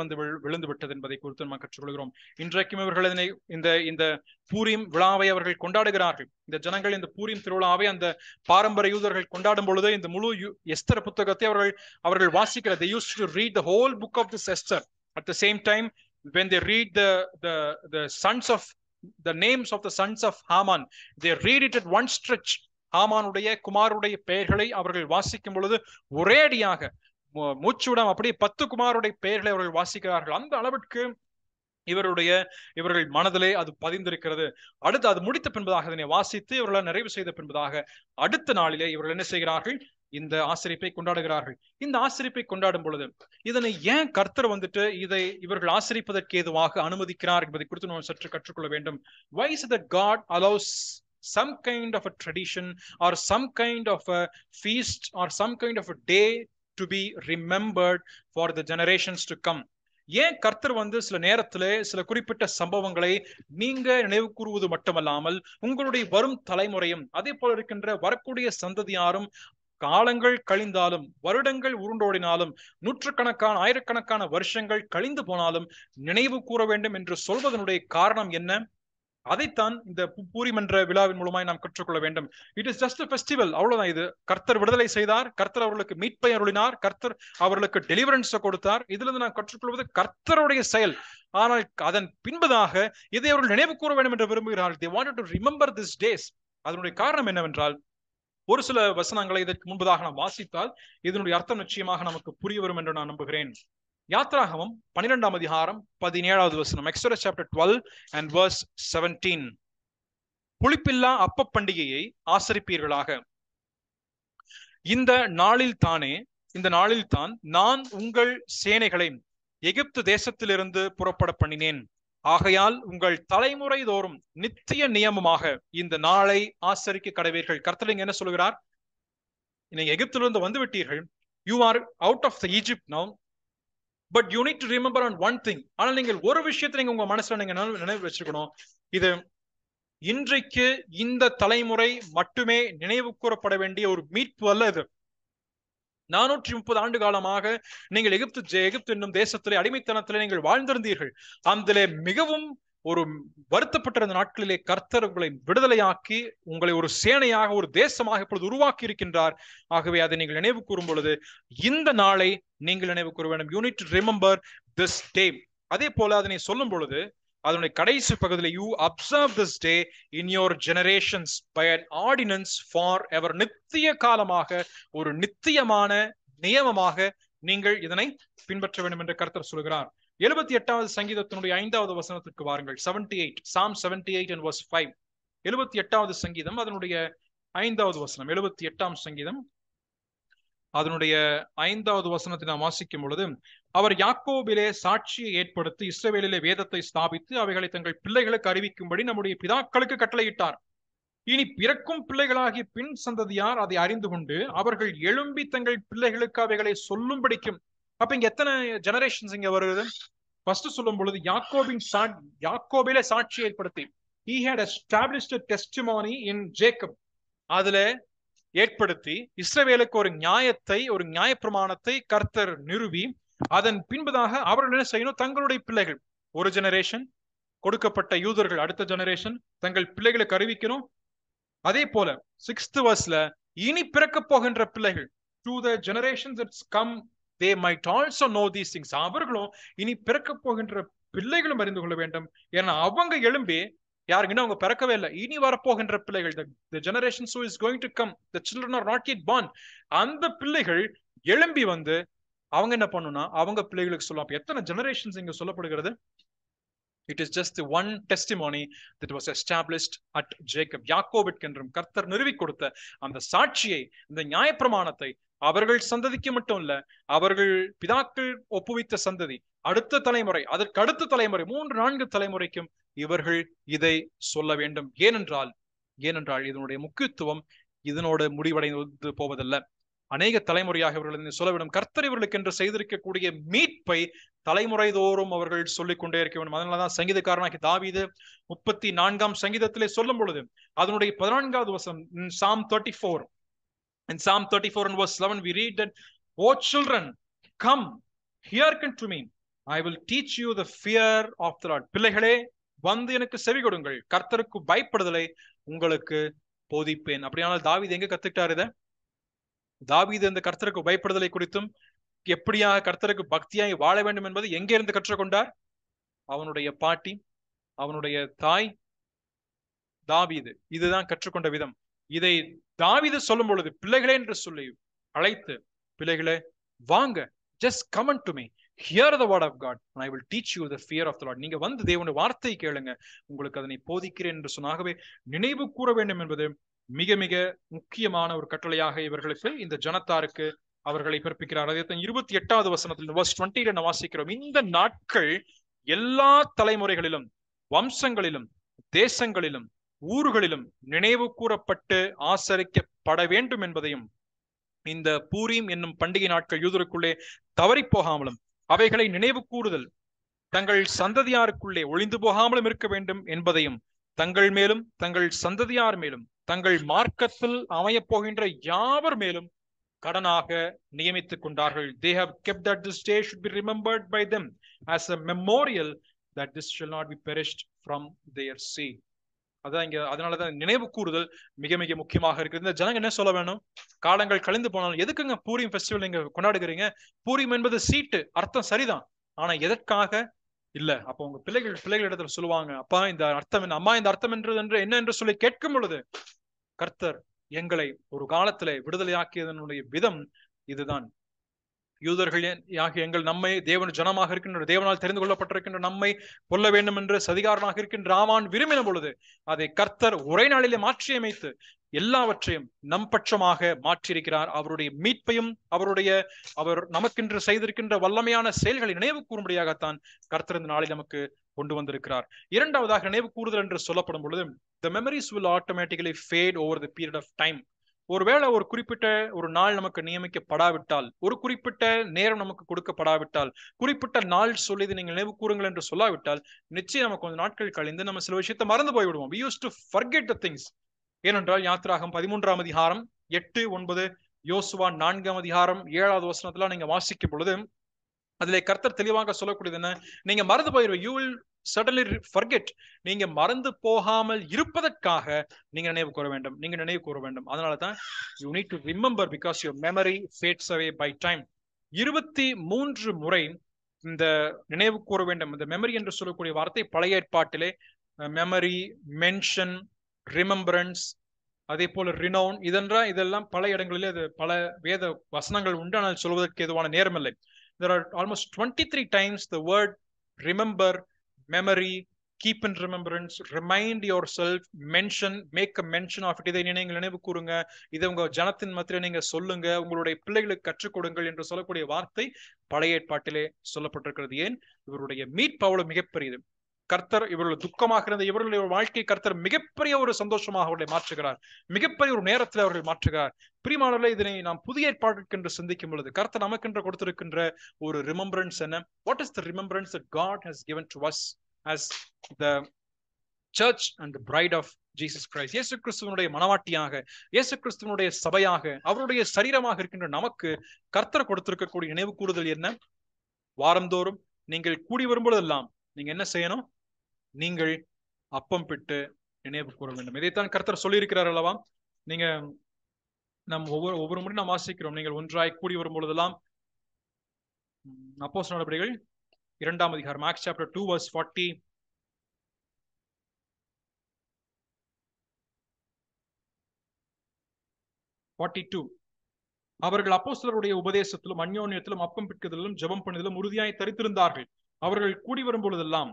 விழுந்து விட்டது என்பதை குறித்து நாம் கற்றுக்கொள்கிறோம். இன்றைக்கும் இவர்கள் இந்த பூரீம் விழாவை அவர்கள் கொண்டாடுகிறார்கள். இந்த ஜனங்கள் இந்த பூரீம் திருவிழாவை அந்த பாரம்பரிய யூதர்கள் கொண்டாடும் பொழுது இந்த முழு எஸ்தர் புத்தகத்தை அவர்கள் வாசிக்கிற, they used to read the whole book of this Esther. At the same time, when they read the names of the sons of Haman, they read it at one stretch. ஹாமானுடைய குமாருடைய பெயர்களை அவர்கள் வாசிக்கும் பொழுது ஒரே அடியாக மூச்சுவிடம் அப்படியே 10 குமாருடைய பெயர்களை அவர்கள் வாசிக்கிறார்கள். அந்த அளவிற்கு இவர்கள் மனதிலே அது பதிந்திருக்கிறது. அடுத்து அது முடித்த பின்பதாக அதனை வாசித்து இவர்கள் நிறைவு செய்த பின்பதாக அடுத்த நாளிலே இவர்கள் என்ன செய்கிறார்கள்? இந்த ஆசரிப்பை கொண்டாடுகிறார்கள். இந்த ஆசரிப்பை கொண்டாடும் பொழுது இதனை ஏன் கர்த்தர் இதை இவர்கள் ஆசரிப்பதற்கு ஏதுவாக அனுமதிக்கிறார் என்பதை குறித்து நாம் சற்று கற்றுக்கொள்ள வேண்டும். Why is it that God allows some kind of a tradition or some kind of a feast or some kind of a day to be remembered for the generations to come? ஏன் கர்த்தர் சில நேரத்திலே சில குறிப்பிட்ட சம்பவங்களை நீங்க நினைவு கூறுவது மட்டுமல்லாமல் உங்களுடைய வரும் தலைமுறையும் அதே போல இருக்கின்ற வரக்கூடிய சந்ததியாரும் காலங்கள் கழிந்தாலும் வருடங்கள் உருண்டோடினாலும் நூற்றுக்கணக்கான ஆயிரக்கணக்கான வருஷங்கள் கழிந்து போனாலும் நினைவு கூற வேண்டும் என்று சொல்வதனுடைய காரணம் என்ன? அதைத்தான் இந்த பூரிம் என்ற விழாவின் மூலமாய் நாம் கற்றுக்கொள்ள வேண்டும். It is just a festival, அவ்வளவுதான். இது கர்த்தர் விடுதலை செய்தார், கர்த்தர் அவர்களுக்கு மீட்பை அருளினார், கர்த்தர் அவர்களுக்கு டெலிவரன்ஸை கொடுத்தார். இதிலிருந்து நாம் கற்றுக்கொள்வது கர்த்தருடைய செயல். ஆனால் அதன் பின்பதாக இதை அவர்கள் நினைவு கூற வேண்டும் என்று விரும்புகிறார்கள். they wanted to remember these days. அதனுடைய காரணம் என்னவென்றால், ஒரு சில வசனங்களை இதற்கு முன்பதாக நாம் வாசித்தால் இதனுடைய அர்த்தம் நிச்சயமாக நமக்கு புரிய வரும் என்று நான் நம்புகிறேன். யாத்ராகமம் 12ஆம் அதிகாரம் 17வது வசனம், Exodus chapter 12 and verse 17. புளிப்பில்லா அப்ப பண்டிகையை ஆசரிப்பீர்களாக. இந்த நாளில்தான் நான் உங்கள் சேனைகளை எகிப்து தேசத்திலிருந்து புறப்பட பண்ணினேன். ஆகையால் உங்கள் தலைமுறை தோறும் நித்திய நியமமாக இந்த நாளை ஆசரிக்க கடவீர்கள். கர்த்தர் என்ன சொல்கிறார்? நீங்க எகிப்திலிருந்து வந்து விட்டீர்கள். You are out of the Egypt now. But you need to remember on one thing. ஆனால் நீங்கள் ஒரு விஷயத்தை நீங்க உங்க மனசுல நீங்க நினைவு வச்சுக்கணும். இது இன்றைக்கு இந்த தலைமுறை மட்டுமே நினைவு கூறப்பட வேண்டிய ஒரு மீட்பு அல்ல. இது 430 ஆண்டு காலமாக நீங்கள் எகிப்து என்னும் தேசத்திலே அடிமைத்தனத்திலே நீங்கள் வாழ்ந்திருந்தீர்கள். அதிலே மிகவும் ஒரு வருத்தப்பட்டிருந்த நாட்களிலே கர்த்தர் உங்களை விடுதலையாக்கி உங்களை ஒரு சேனையாக ஒரு தேசமாக இப்பொழுது உருவாக்கி இருக்கின்றார். ஆகவே அதை நீங்கள் நினைவு கூறும் பொழுது இந்த நாளை நீங்கள் நினைவு கூற வேண்டும். You need to remember this day. அதே போல அதனை சொல்லும் பொழுது அதனுடைய கடைசி பகுதியில் you observe this day in your generations by an ordinance forever, நித்திய காலமாக ஒரு நித்தியமான நியமமாக நீங்கள் இதனை பின்பற்ற வேண்டும் என்று கர்த்தர் சொல்கிறார். 78வது சங்கீதத்தினுடைய 5வது வசனத்திற்கு வாருங்கள். 78 Psalm 78 and verse 5. 78வது சங்கீதம் அதனுடைய 5வது வசனம். 78ஆம் சங்கீதம் அதனுடைய 5வது வசனத்தை நாம் வாசிக்கும் பொழுது, அவர் யாக்கோபிலே சாட்சியை ஏற்படுத்தி இஸ்ரவேலிலே வேதத்தை ஸ்தாபித்து அவைகளை தங்கள் பிள்ளைகளுக்கு அறிவிக்கும்படி நம்முடைய பிதாக்களுக்கு கட்டளையிட்டார். இனி பிறக்கும் பிள்ளைகளாகிய பின் சந்ததியார் அதை அறிந்து கொண்டு அவர்கள் எழும்பி தங்கள் பிள்ளைகளுக்கு அவைகளை சொல்லும்படிக்கும். அப்ப இங்க எத்தனை ஜெனரேஷன்ஸ் இங்க வருது? ஃபர்ஸ்ட் சொல்லும் பொழுது யாக்கோபிலே சாட்சியை ஏற்படுத்தி, he had established a testimony in Jacob, அதுல ஏற்படுத்தி இஸ்ரவேலுக்கு ஒரு நியாயத்தை, ஒரு நியாயப்பிரமாணத்தை கர்த்தர் நிறுவி, அதன் பின்பதாக அவர்கள் என்ன செய்யணும்? தங்களுடைய பிள்ளைகள், ஒரு ஜெனரேஷன் கொடுக்கப்பட்ட யூதர்கள் அடுத்த ஜெனரேஷன் தங்கள் பிள்ளைகளுக்கு அறிவிக்கணும். அதே போல 6th verseல இனி பிறக்க போகின்ற பிள்ளைகள், to the generations that's come they might also know these things, அவர்களும் இனி பிறக்க போகின்ற பிள்ளைகளும் அறிந்து கொள்ள வேண்டும். ஏன்னா அவங்க எழும்பி, யாருக்குன்னா அவங்க பிறக்கவே இல்லை, இனி வரப்போகின்ற பிள்ளைகள், the generations who is going to come, the children are not yet born, அந்த பிள்ளைகள் எழும்பி வந்து அவங்க என்ன பண்ணுனா அவங்க பிள்ளைகளுக்கு சொல்லலாம். எத்தனை ஜெனரேஷன்ஸ் இங்க சொல்லப்படுகிறது? It is just the one testimony that was established at Jacob. யாக்கோபிற்கென்றும் கர்த்தர் நிறுவி கொடுத்த அந்த சாட்சியை, இந்த நியாயப்பிரமாணத்தை அவர்கள் சந்ததிக்கு மட்டும் இல்ல, அவர்கள் பிதாக்கள் ஒப்புவித்த சந்ததி, அடுத்த தலைமுறை, அதற்கு அடுத்த தலைமுறை, 3-4 தலைமுறைக்கும் இவர்கள் இதை சொல்ல வேண்டும். ஏனென்றால் இதனுடைய முக்கியத்துவம் இதனோடு முடிவடைந்து போவதல்ல, அநேக தலைமுறையாக இவர்கள் சொல்ல வேண்டும். கர்த்தர் இவர்களுக்கு என்று செய்திருக்கக்கூடிய மீட்பை தலைமுறை தோறும் அவர்கள் சொல்லிக் கொண்டே இருக்க வேண்டும். அதனாலதான் சங்கீதக்காரனாகி தாவீது 34ஆம் சங்கீதத்திலே சொல்லும் பொழுது அதனுடைய 14வது வசனம், Psalm 34, in Psalm 34 and verse 11 we read that, "O children, come, hearken to me, I will teach you the fear of the Lord." பிள்ளைகளே வந்து எனக்கு செவி கொடுங்கள், கர்த்தருக்கு பயப்படுதலை உங்களுக்கு போதிப்பேன். அப்படியானால் தாவீது எங்க கத்துக்கிட்டார் இதை? தாவீது இந்த கர்த்தருக்கு பயப்படுதலை குறித்தும் எப்படியாக கர்த்தருக்கு பக்தியாய் வாழ வேண்டும் என்பது எங்கே இருந்து கற்றுக்கொண்டார்? அவனுடைய பாட்டி, அவனுடைய தாய் தாவீது இதுதான் கற்றுக்கொண்ட விதம். இதை தாவீது சொல்லும் பொழுது பிள்ளைகளே என்று சொல்லி அழைத்து, பிள்ளைகளே வாங்க, just come unto me, hear the word of God and I will teach you the fear of the Lord. நீங்க வந்து தேவனுடைய வார்த்தை கேளுங்க, உங்களுக்கு அதனை போதிக்கிறேன் என்று சொன்னாகவே நினைவு கூற வேண்டும் என்பது மிக மிக முக்கியமான ஒரு கட்டளையாக இவர்களுக்கு, இந்த ஜனத்தாருக்கு அவர்களை பிறப்பிக்கிறார். அதே 28வது வசனத்தில் verse 20 என்ன வாசிக்கிறோம்? இந்த நாட்கள் எல்லா தலைமுறைகளிலும், வம்சங்களிலும், தேசங்களிலும், ஊர்களிலும் நினைவு கூறப்பட்டு ஆசரிக்கப்பட வேண்டும் என்பதையும், இந்த பூரீம் என்னும் பண்டிகை நாட்கள் யூதருக்குள்ளே தவறி போகாமலும் அவைகளை நினைவு கூறுதல் தங்கள் சந்ததியாருக்குள்ளே ஒளிந்து போகாமலும் இருக்க வேண்டும் என்பதையும், தங்கள் மேலும் தங்கள் சந்ததியார் மேலும் தங்கள் மார்க்கத்தில் அமைய போகின்ற யாவர் மேலும் கடனாக நியமித்துக் கொண்டார்கள். They have kept that this day should be remembered by them as a memorial that this shall not be perished from their sea. அதான் இங்க, அதனாலதான் நினைவு கூறுதல் மிக மிக முக்கியமாக இருக்கு. இந்த ஜனங்க என்ன சொல்ல வேணும்? காலங்கள் கழிந்து போனாலும் எதுக்குங்க பூரீம் ஃபெஸ்டிவல் நீங்க கொண்டாடுகிறீங்க? பூரீம் என்பது சீட்டு, அர்த்தம் சரிதான், ஆனா எதற்காக இல்ல? அப்ப உங்க பிள்ளைகளிடத்துல சொல்லுவாங்க, அப்பா இந்த அர்த்தம் என்ன, அம்மா இந்த அர்த்தம் என்று என்ன என்று சொல்லி கேட்கும் பொழுது, கர்த்தர் எங்களை ஒரு காலத்திலே விடுதலையாக்கியதனுடைய விதம் இதுதான். யூதர்கள் ஆகிய எங்கள் நம்மை தேவன் ஜனமாக இருக்கின்ற, தேவனால் தெரிந்து கொள்ளப்பட்டிருக்கின்ற நம்மை கொல்ல வேண்டும் என்று சதிகாரனாக இருக்கின்ற ஆமான் விரும்பின பொழுது அதை கர்த்தர் ஒரே நாளிலே மாற்றி அமைத்து எல்லாவற்றையும் நம் பட்சமாக மாற்றியிருக்கிறார். அவருடைய மீட்பையும் அவர் நமக்கென்று செய்திருக்கின்ற வல்லமையான செயல்களை நினைவு கூறும்படியாகத்தான் கர்த்தர் இந்த நாளில் நமக்கு கொண்டு வந்திருக்கிறார். இரண்டாவதாக நினைவு கூறுதல் என்று சொல்லப்படும் பொழுது, the memories will automatically fade over the period of time. ஒருவேளை ஒரு குறிப்பிட்ட ஒரு நாள் நமக்கு நியமிக்கப்படாவிட்டால், ஒரு குறிப்பிட்ட நேரம் நமக்கு கொடுக்கப்படாவிட்டால், குறிப்பிட்ட நாள் சொல்லி நீங்கள் நினைவு கூறுங்கள் என்று சொல்லாவிட்டால், நிச்சயம் நமக்கு கொஞ்சம் நாட்கள் கழிந்து நம்ம சில விஷயத்தை மறந்து போய்விடுவோம். We used to forget the things. ஏனென்றால் யாத்திராகம் 13ஆம் அதிகாரம் 8, 9, யோசுவா 4ஆம் அதிகாரம் 7வது வசனத்துல நீங்க வாசிக்கும் பொழுது அதிலே கர்த்தர் தெளிவாக சொல்லக்கூடியது என்ன? நீங்க மறந்து போயிடுவீங்க. You will certainly forget. நீங்க மறந்து போகாமல் இருப்பதற்காக நீங்க நினைவு கூற வேண்டும், நீங்க நினைவு கூற வேண்டும். அதனாலதான் you need to remember because your memory fades away by time. 23 முறை இந்த நினைவு கூற வேண்டும். இந்த மெமரி என்று சொல்லக்கூடிய வார்த்தை பழைய ஏற்பாட்டிலே மெமரி, மென்ஷன், ரிமெம்பரன்ஸ், அதே போல ரினவுன், இதெல்லாம் பல இடங்களிலே அது பல வேத வசனங்கள் உண்டு. ஆனால் சொல்வதற்கு எதுவான நேரமில்லை. There are almost 23 times the word remember, memory, keep in remembrance, remind yourself, mention, make a mention of it. இதை நீங்கள் நினைவு கூறுங்க, இதை உங்க ஜனத்தின் மத்தியிலே நீங்க சொல்லுங்க, உங்களுடைய பிள்ளைகளுக்கு கற்றுக் கொடுங்கள் என்று சொல்லக்கூடிய வார்த்தை பழைய ஏற்பாட்டிலே சொல்லப்பட்டிருக்கிறது. ஏன்? இவருடைய மீட்பு அவ்வளவு மிகப்பெரியது. கர்த்தர் இவர்கள் துக்கமாக இருந்த இவர்களுடைய வாழ்க்கை கர்த்தர் மிகப்பெரிய ஒரு சந்தோஷமாக அவர்களை மாற்றுகிறார். மிகப்பெரிய ஒரு நேரத்தில் அவர்கள் மாற்றுகிறார். பிரியமானவர்களே, இதனை நாம் புதிய ஏற்பாட்டுக்கு என்று சிந்திக்கும் பொழுது கர்த்தர் நமக்கென்று கொடுத்திருக்கின்ற ஒரு ரிமெம்பரன்ஸ் என்ன? What is the remembrance that God has given to us as the church and the bride of Jesus Christ? இயேசு கிறிஸ்துவனுடைய மனவாட்டியாக, இயேசு கிறிஸ்துவனுடைய சபையாக, அவருடைய சரீரமாக இருக்கின்ற நமக்கு கர்த்தர் கொடுத்திருக்கக்கூடிய நினைவு கூறுதல் என்ன? வாரந்தோறும் நீங்கள் கூடி வரும்பொழுதெல்லாம் நீங்க என்ன செய்யணும்? நீங்கள் அப்பம் பிட்டு நினைவு கூற வேண்டும். இதைத்தான் கர்த்தர் சொல்லி இருக்கிறார் அல்லவா? நீங்க நம் ஒவ்வொரு முறையும் நாம் வாசிக்கிறோம், நீங்கள் ஒன்றாய் கூடி வரும் பொழுதெல்லாம். அப்போஸ்தலர் நடபடிகள் 2ஆம் அதிகாரம், Acts chapter 2 verse 42. அவர்கள் அப்போஸ்தலருடைய உபதேசத்திலும் அந்யோன்யத்திலும் அப்பம் பிட்குதலிலும் ஜெபம் பண்ணுதலும் உறுதியாய் தரித்திருந்தார்கள். அவர்கள் கூடி வரும் பொழுதெல்லாம்,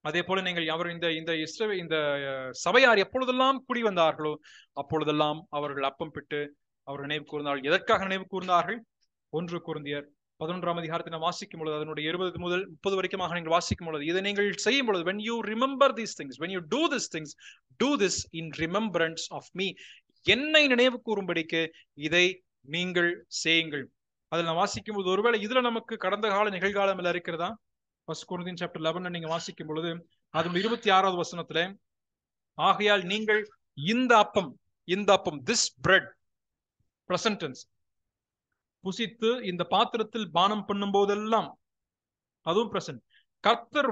அதே போல நீங்கள் அவர் இந்த சபையார் எப்பொழுதெல்லாம் கூடி வந்தார்களோ அப்பொழுதெல்லாம் அவர்கள் அப்பம் பிட்டு அவர் நினைவு கூர்ந்தார்கள். எதற்காக நினைவு கூர்ந்தார்கள்? 1 கொரிந்தியர் 11ஆம் அதிகாரத்தை நாம் வாசிக்கும் பொழுது அதனுடைய 20 முதல் 30 வரைக்குமாக நீங்கள் வாசிக்கும் பொழுது, இதை நீங்கள் செய்யும் பொழுது, when you remember these things, when you do these things, do this in remembrance of me. என்னை நினைவு கூறும்படிக்கு இதை நீங்கள் செய்யுங்கள். அதில் நான் வாசிக்கும் போது, ஒருவேளை இதுல நமக்கு கடந்த கால நிகழ்காலம் எல்லாம் இருக்கிறதா? 1 கொரிந்தியர் chapter 11 நீங்க வாசிக்கும் பொழுது அது 26வது வசனத்திலே, ஆகையால் நீங்கள் இந்த அப்பம் this bread, present tense, புசித்து இந்த பாத்திரத்தில் பானம் பண்ணும் போதெல்லாம், அதுவும் பிரசன்ட், கர்த்தர்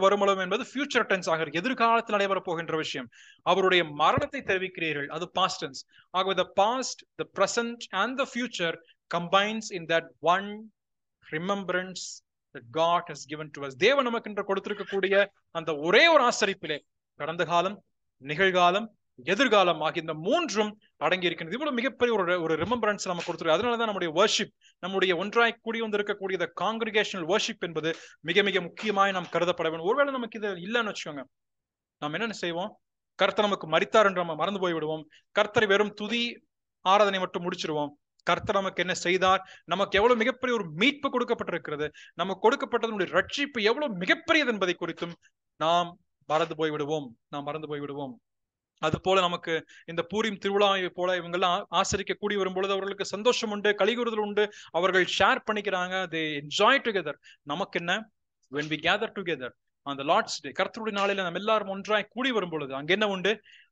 வருமளவும் என்பது ஃபியூச்சர் டென்ஸ் ஆக இருக்கு, எதிர்காலத்தில் நடைபெற போகின்ற விஷயம். அவருடைய மரணத்தை தெரிவிக்கிறீர்கள், அது பாஸ்ட் டென்ஸ். ஆகவே the past, the present and the future combines in that one remembrance that God has given to us. தேவன் நமக்கு என்று கொடுத்திருக்கக்கூடிய அந்த ஒரே ஒரு ஆசரிப்பிலே கடந்த காலம், நிகழ்காலம், எதிர்காலம் ஆகிய இந்த மூன்றும் அடங்கி இருக்கிறது. இவ்வளவு மிகப்பெரிய ஒரு ரிமெம்பரன்ஸ் நமக்கு கொடுத்திருக்கு. அதனாலதான் நம்முடைய வர்ஷிப், நம்முடைய ஒன்றாய் கூடி வந்திருக்கக்கூடிய காங்கிரிகேஷனல் வர்ஷிப் என்பது மிக மிக முக்கியமாய் நாம் கருதப்பட வேண்டும். ஒருவேளை நமக்கு இது இல்லைன்னு வச்சுக்கோங்க, நாம் என்ன செய்வோம்? கர்த்தர் நமக்கு மரித்தார் என்று நம்ம மறந்து போய் விடுவோம். கர்த்தர் வெறும் துதி ஆராதனை மட்டும் முடிச்சிருவோம். கர்த்தர் நமக்கு என்ன செய்தார், நமக்கு எவ்வளவு மிகப்பெரிய ஒரு மீட்பு கொடுக்கப்பட்டிருக்கிறது, நமக்கு கொடுக்கப்பட்டதனுடைய ரட்சிப்பு எவ்வளவு மிகப்பெரியது என்பதை குறித்தும் நாம் மறந்து போய்விடுவோம். அது போல நமக்கு இந்த பூரிம் திருவிழாவை போல இவங்க எல்லாம் ஆசரிக்க கூடி வரும் பொழுது அவர்களுக்கு சந்தோஷம் உண்டு, கலிகூறுதல் உண்டு, அவர்கள் ஷேர் பண்ணிக்கிறாங்க, they enjoy together. நமக்கு என்ன? when we gather together on the Lord's Day, கர்த்தருடைய நாளில நாம் எல்லாரும் ஒன்றாய் கூடி வரும் பொழுது அங்க என்ன உண்டு?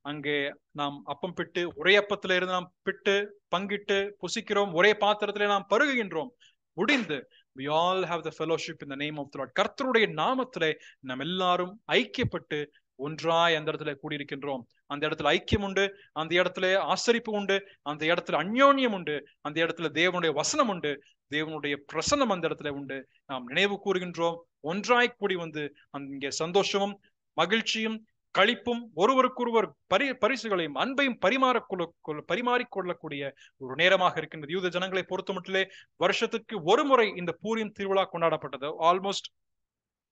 அங்கே நாம் அப்பம் பிட்டு, ஒரே அப்பத்தில இருந்து நாம் பிட்டு பங்கிட்டு புசிக்கிறோம், ஒரே பாத்திரத்திலே நாம் பருகுகின்றோம். முடிந்து we all have the fellowship in the name of the Lord. கர்த்தருடைய நாமத்திலே நாம் எல்லாரும் ஐக்கியப்பட்டு ஒன்றாய் அந்த இடத்துல கூடியிருக்கின்றோம். அந்த இடத்துல ஐக்கியம் உண்டு, அந்த இடத்துல ஆசரிப்பு உண்டு, அந்த இடத்துல அந்யோன்யம் உண்டு, அந்த இடத்துல தேவனுடைய வசனம் உண்டு, தேவனுடைய பிரசன்னம் அந்த இடத்துல உண்டு. நாம் நினைவு கூறுகின்றோம், ஒன்றாய் கூடி வந்து அங்கே சந்தோஷமும் மகிழ்ச்சியும் களிப்பும் ஒருவருக்கொருவர் பரிசுகளையும் அன்பையும் பரிமாறிக்கொள்ளக்கூடிய ஒரு நேரமாக இருக்கின்றது. யூத ஜனங்களை பொறுத்த மட்டிலே வருஷத்துக்கு ஒரு முறை இந்த பூரிம் திருவிழா கொண்டாடப்பட்டது. Almost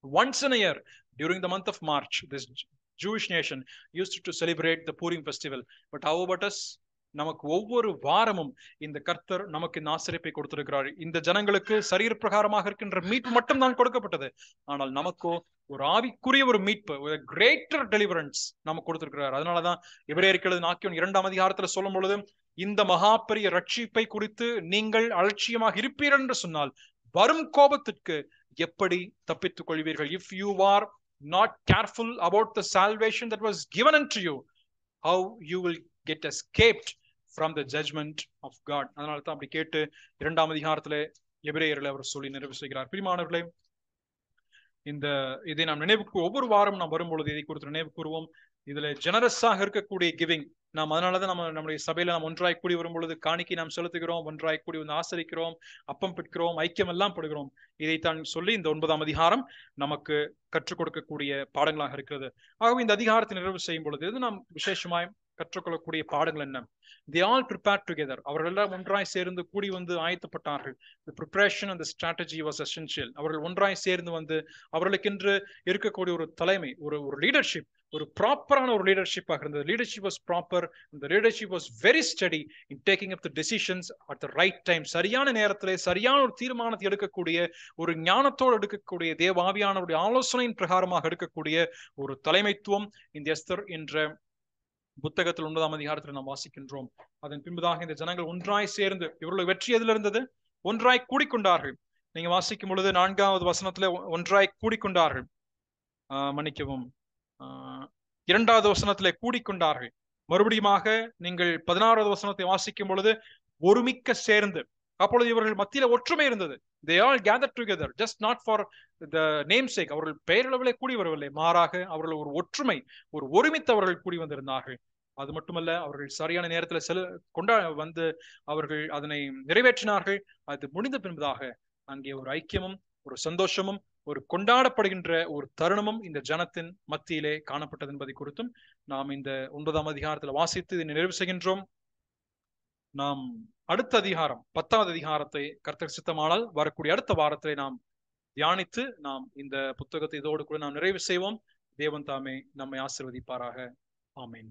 once in a year during the month of March, this Jewish nation used to celebrate the Purim festival. But how about us? நமக்கு ஒவ்வொரு வாரமும் இந்த கர்த்தர் நமக்கு இந்த ஆசரிப்பை கொடுத்திருக்கிறார். இந்த ஜனங்களுக்கு சரீர பிரகாரமாக இருக்கின்ற மீட்பு மட்டும் தான் கொடுக்கப்பட்டது. ஆனால் நமக்கோ ஒரு ஆவிக்குரிய ஒரு மீட்பு, ஒரு கிரேட்டர் டெலிவரன்ஸ் நமக்கு கொடுத்திருக்கிறார். அதனாலதான் எபிரேயருக்கு 2ஆம் அதிகாரத்துல சொல்லும் பொழுது, இந்த மகா பெரிய ரட்சிப்பை குறித்து நீங்கள் அலட்சியமாக இருப்பீர்கள் என்று சொன்னால் வரும் கோபத்திற்கு எப்படி தப்பித்துக் கொள்வீர்கள்? If you are not careful about the salvation that was given unto you, how you will get escaped from the judgment of God. அதனால தான் அப்படி கேட்டு 2ஆம் அதிகாரத்திலே எபிரேயர்களை அவர் சொல்லி நிறைவு செய்கிறார். பிரியமானவர்களே, இதை நாம் ஒவ்வொரு வாரம் நாம் வரும்பொழுது இதை குறித்து நினைவு கூறுவோம். இதுல ஜெனரஸாக இருக்கக்கூடிய கிவிங், நாம் அதனாலதான் நம்முடைய சபையில நாம் ஒன்றாய் கூடி வரும் பொழுது காணிக்கை நாம் செலுத்துகிறோம், ஒன்றாய் கூடி வந்து ஆசரிக்கிறோம், அப்பம் பிற்கிறோம், ஐக்கியம் எல்லாம் படுகிறோம். இதைத்தான் சொல்லி இந்த 9ஆம் அதிகாரம் நமக்கு கற்றுக் கொடுக்கக்கூடிய பாடங்களாக இருக்கிறது. ஆகவே இந்த அதிகாரத்தை நிறைவு செய்யும் பொழுது இது நாம் விசேஷமாய் கற்றுக்கொள்ளக்கூடிய பாடங்கள் என்ன? They all prepared together. அவர்கள் எல்லாம் ஒன்றாய் சேர்ந்து கூடி வந்து ஆயத்தப்பட்டார்கள். The preparation and the strategy was essential. அவர்கள் ஒன்றாய் சேர்ந்து வந்து அவர்களுக்கென்று இருக்கக்கூடிய ஒரு தலைமை, ஒரு லீடர்ஷிப், ஒரு ப்ராப்பரான ஒரு லீடர்ஷிப்பாக இருந்தது. Leadership was proper. இந்த leadership was very steady in taking up the decisions at the right time. சரியான நேரத்திலே சரியான ஒரு தீர்மானத்தை எடுக்கக்கூடிய, ஒரு ஞானத்தோடு எடுக்கக்கூடிய, தேவாவியானவருடைய ஆலோசனையின் பிரகாரமாக எடுக்கக்கூடிய ஒரு தலைமைத்துவம் இந்த எஸ்தர் என்ற புத்தகத்தில் 9ஆம் அதிகாரத்தில் நாம் வாசிக்கின்றோம். அதன் பின்புதாக இந்த ஜனங்கள் ஒன்றாய் சேர்ந்து, இவர்களுடைய வெற்றி எதில் இருந்தது? ஒன்றாய் கூடிக்கொண்டார்கள். நீங்க வாசிக்கும் பொழுது 4வது வசனத்துல ஒன்றாய் கூடிக்கொண்டார்கள், மன்னிக்கவும், 2வது வசனத்திலே கூடிக்கொண்டார்கள். மறுபடியுமாக நீங்கள் 16வது வசனத்தை வாசிக்கும் பொழுது ஒருமிக்க சேர்ந்து, அப்பொழுது இவர்கள் மத்தியில ஒற்றுமை இருந்தது. They all gathered together, just not for the namesake. அவர்கள் பெயரளவிலே கூடி வரவில்லை, மாறாக அவர்கள் ஒரு ஒற்றுமை, ஒரு ஒருமித்து அவர்கள் கூடி வந்திருந்தார்கள். அது மட்டுமல்ல, அவர்கள் சரியான நேரத்தில் வந்து அவர்கள் அதனை நிறைவேற்றினார்கள். அது முடிந்த பின்பதாக அங்கே ஒரு ஐக்கியமும் ஒரு சந்தோஷமும் ஒரு கொண்டாடப்படுகின்ற ஒரு தருணமும் இந்த ஜனத்தின் மத்தியிலே காணப்பட்டது என்பதை குறித்தும் நாம் இந்த 9ஆம் அதிகாரத்தில் வாசித்து இதை நிறைவு செய்கின்றோம். நாம் அடுத்த அதிகாரம் 10வது அதிகாரத்தை கர்த்தர் சித்தமானால் வரக்கூடிய அடுத்த வாரத்திலே நாம் தியானித்து நாம் இந்த புத்தகத்தை இதோடு கூட நாம் நிறைவு செய்வோம். தேவன் தாமே நம்மை ஆசீர்வதிப்பாராக. ஆமேன்.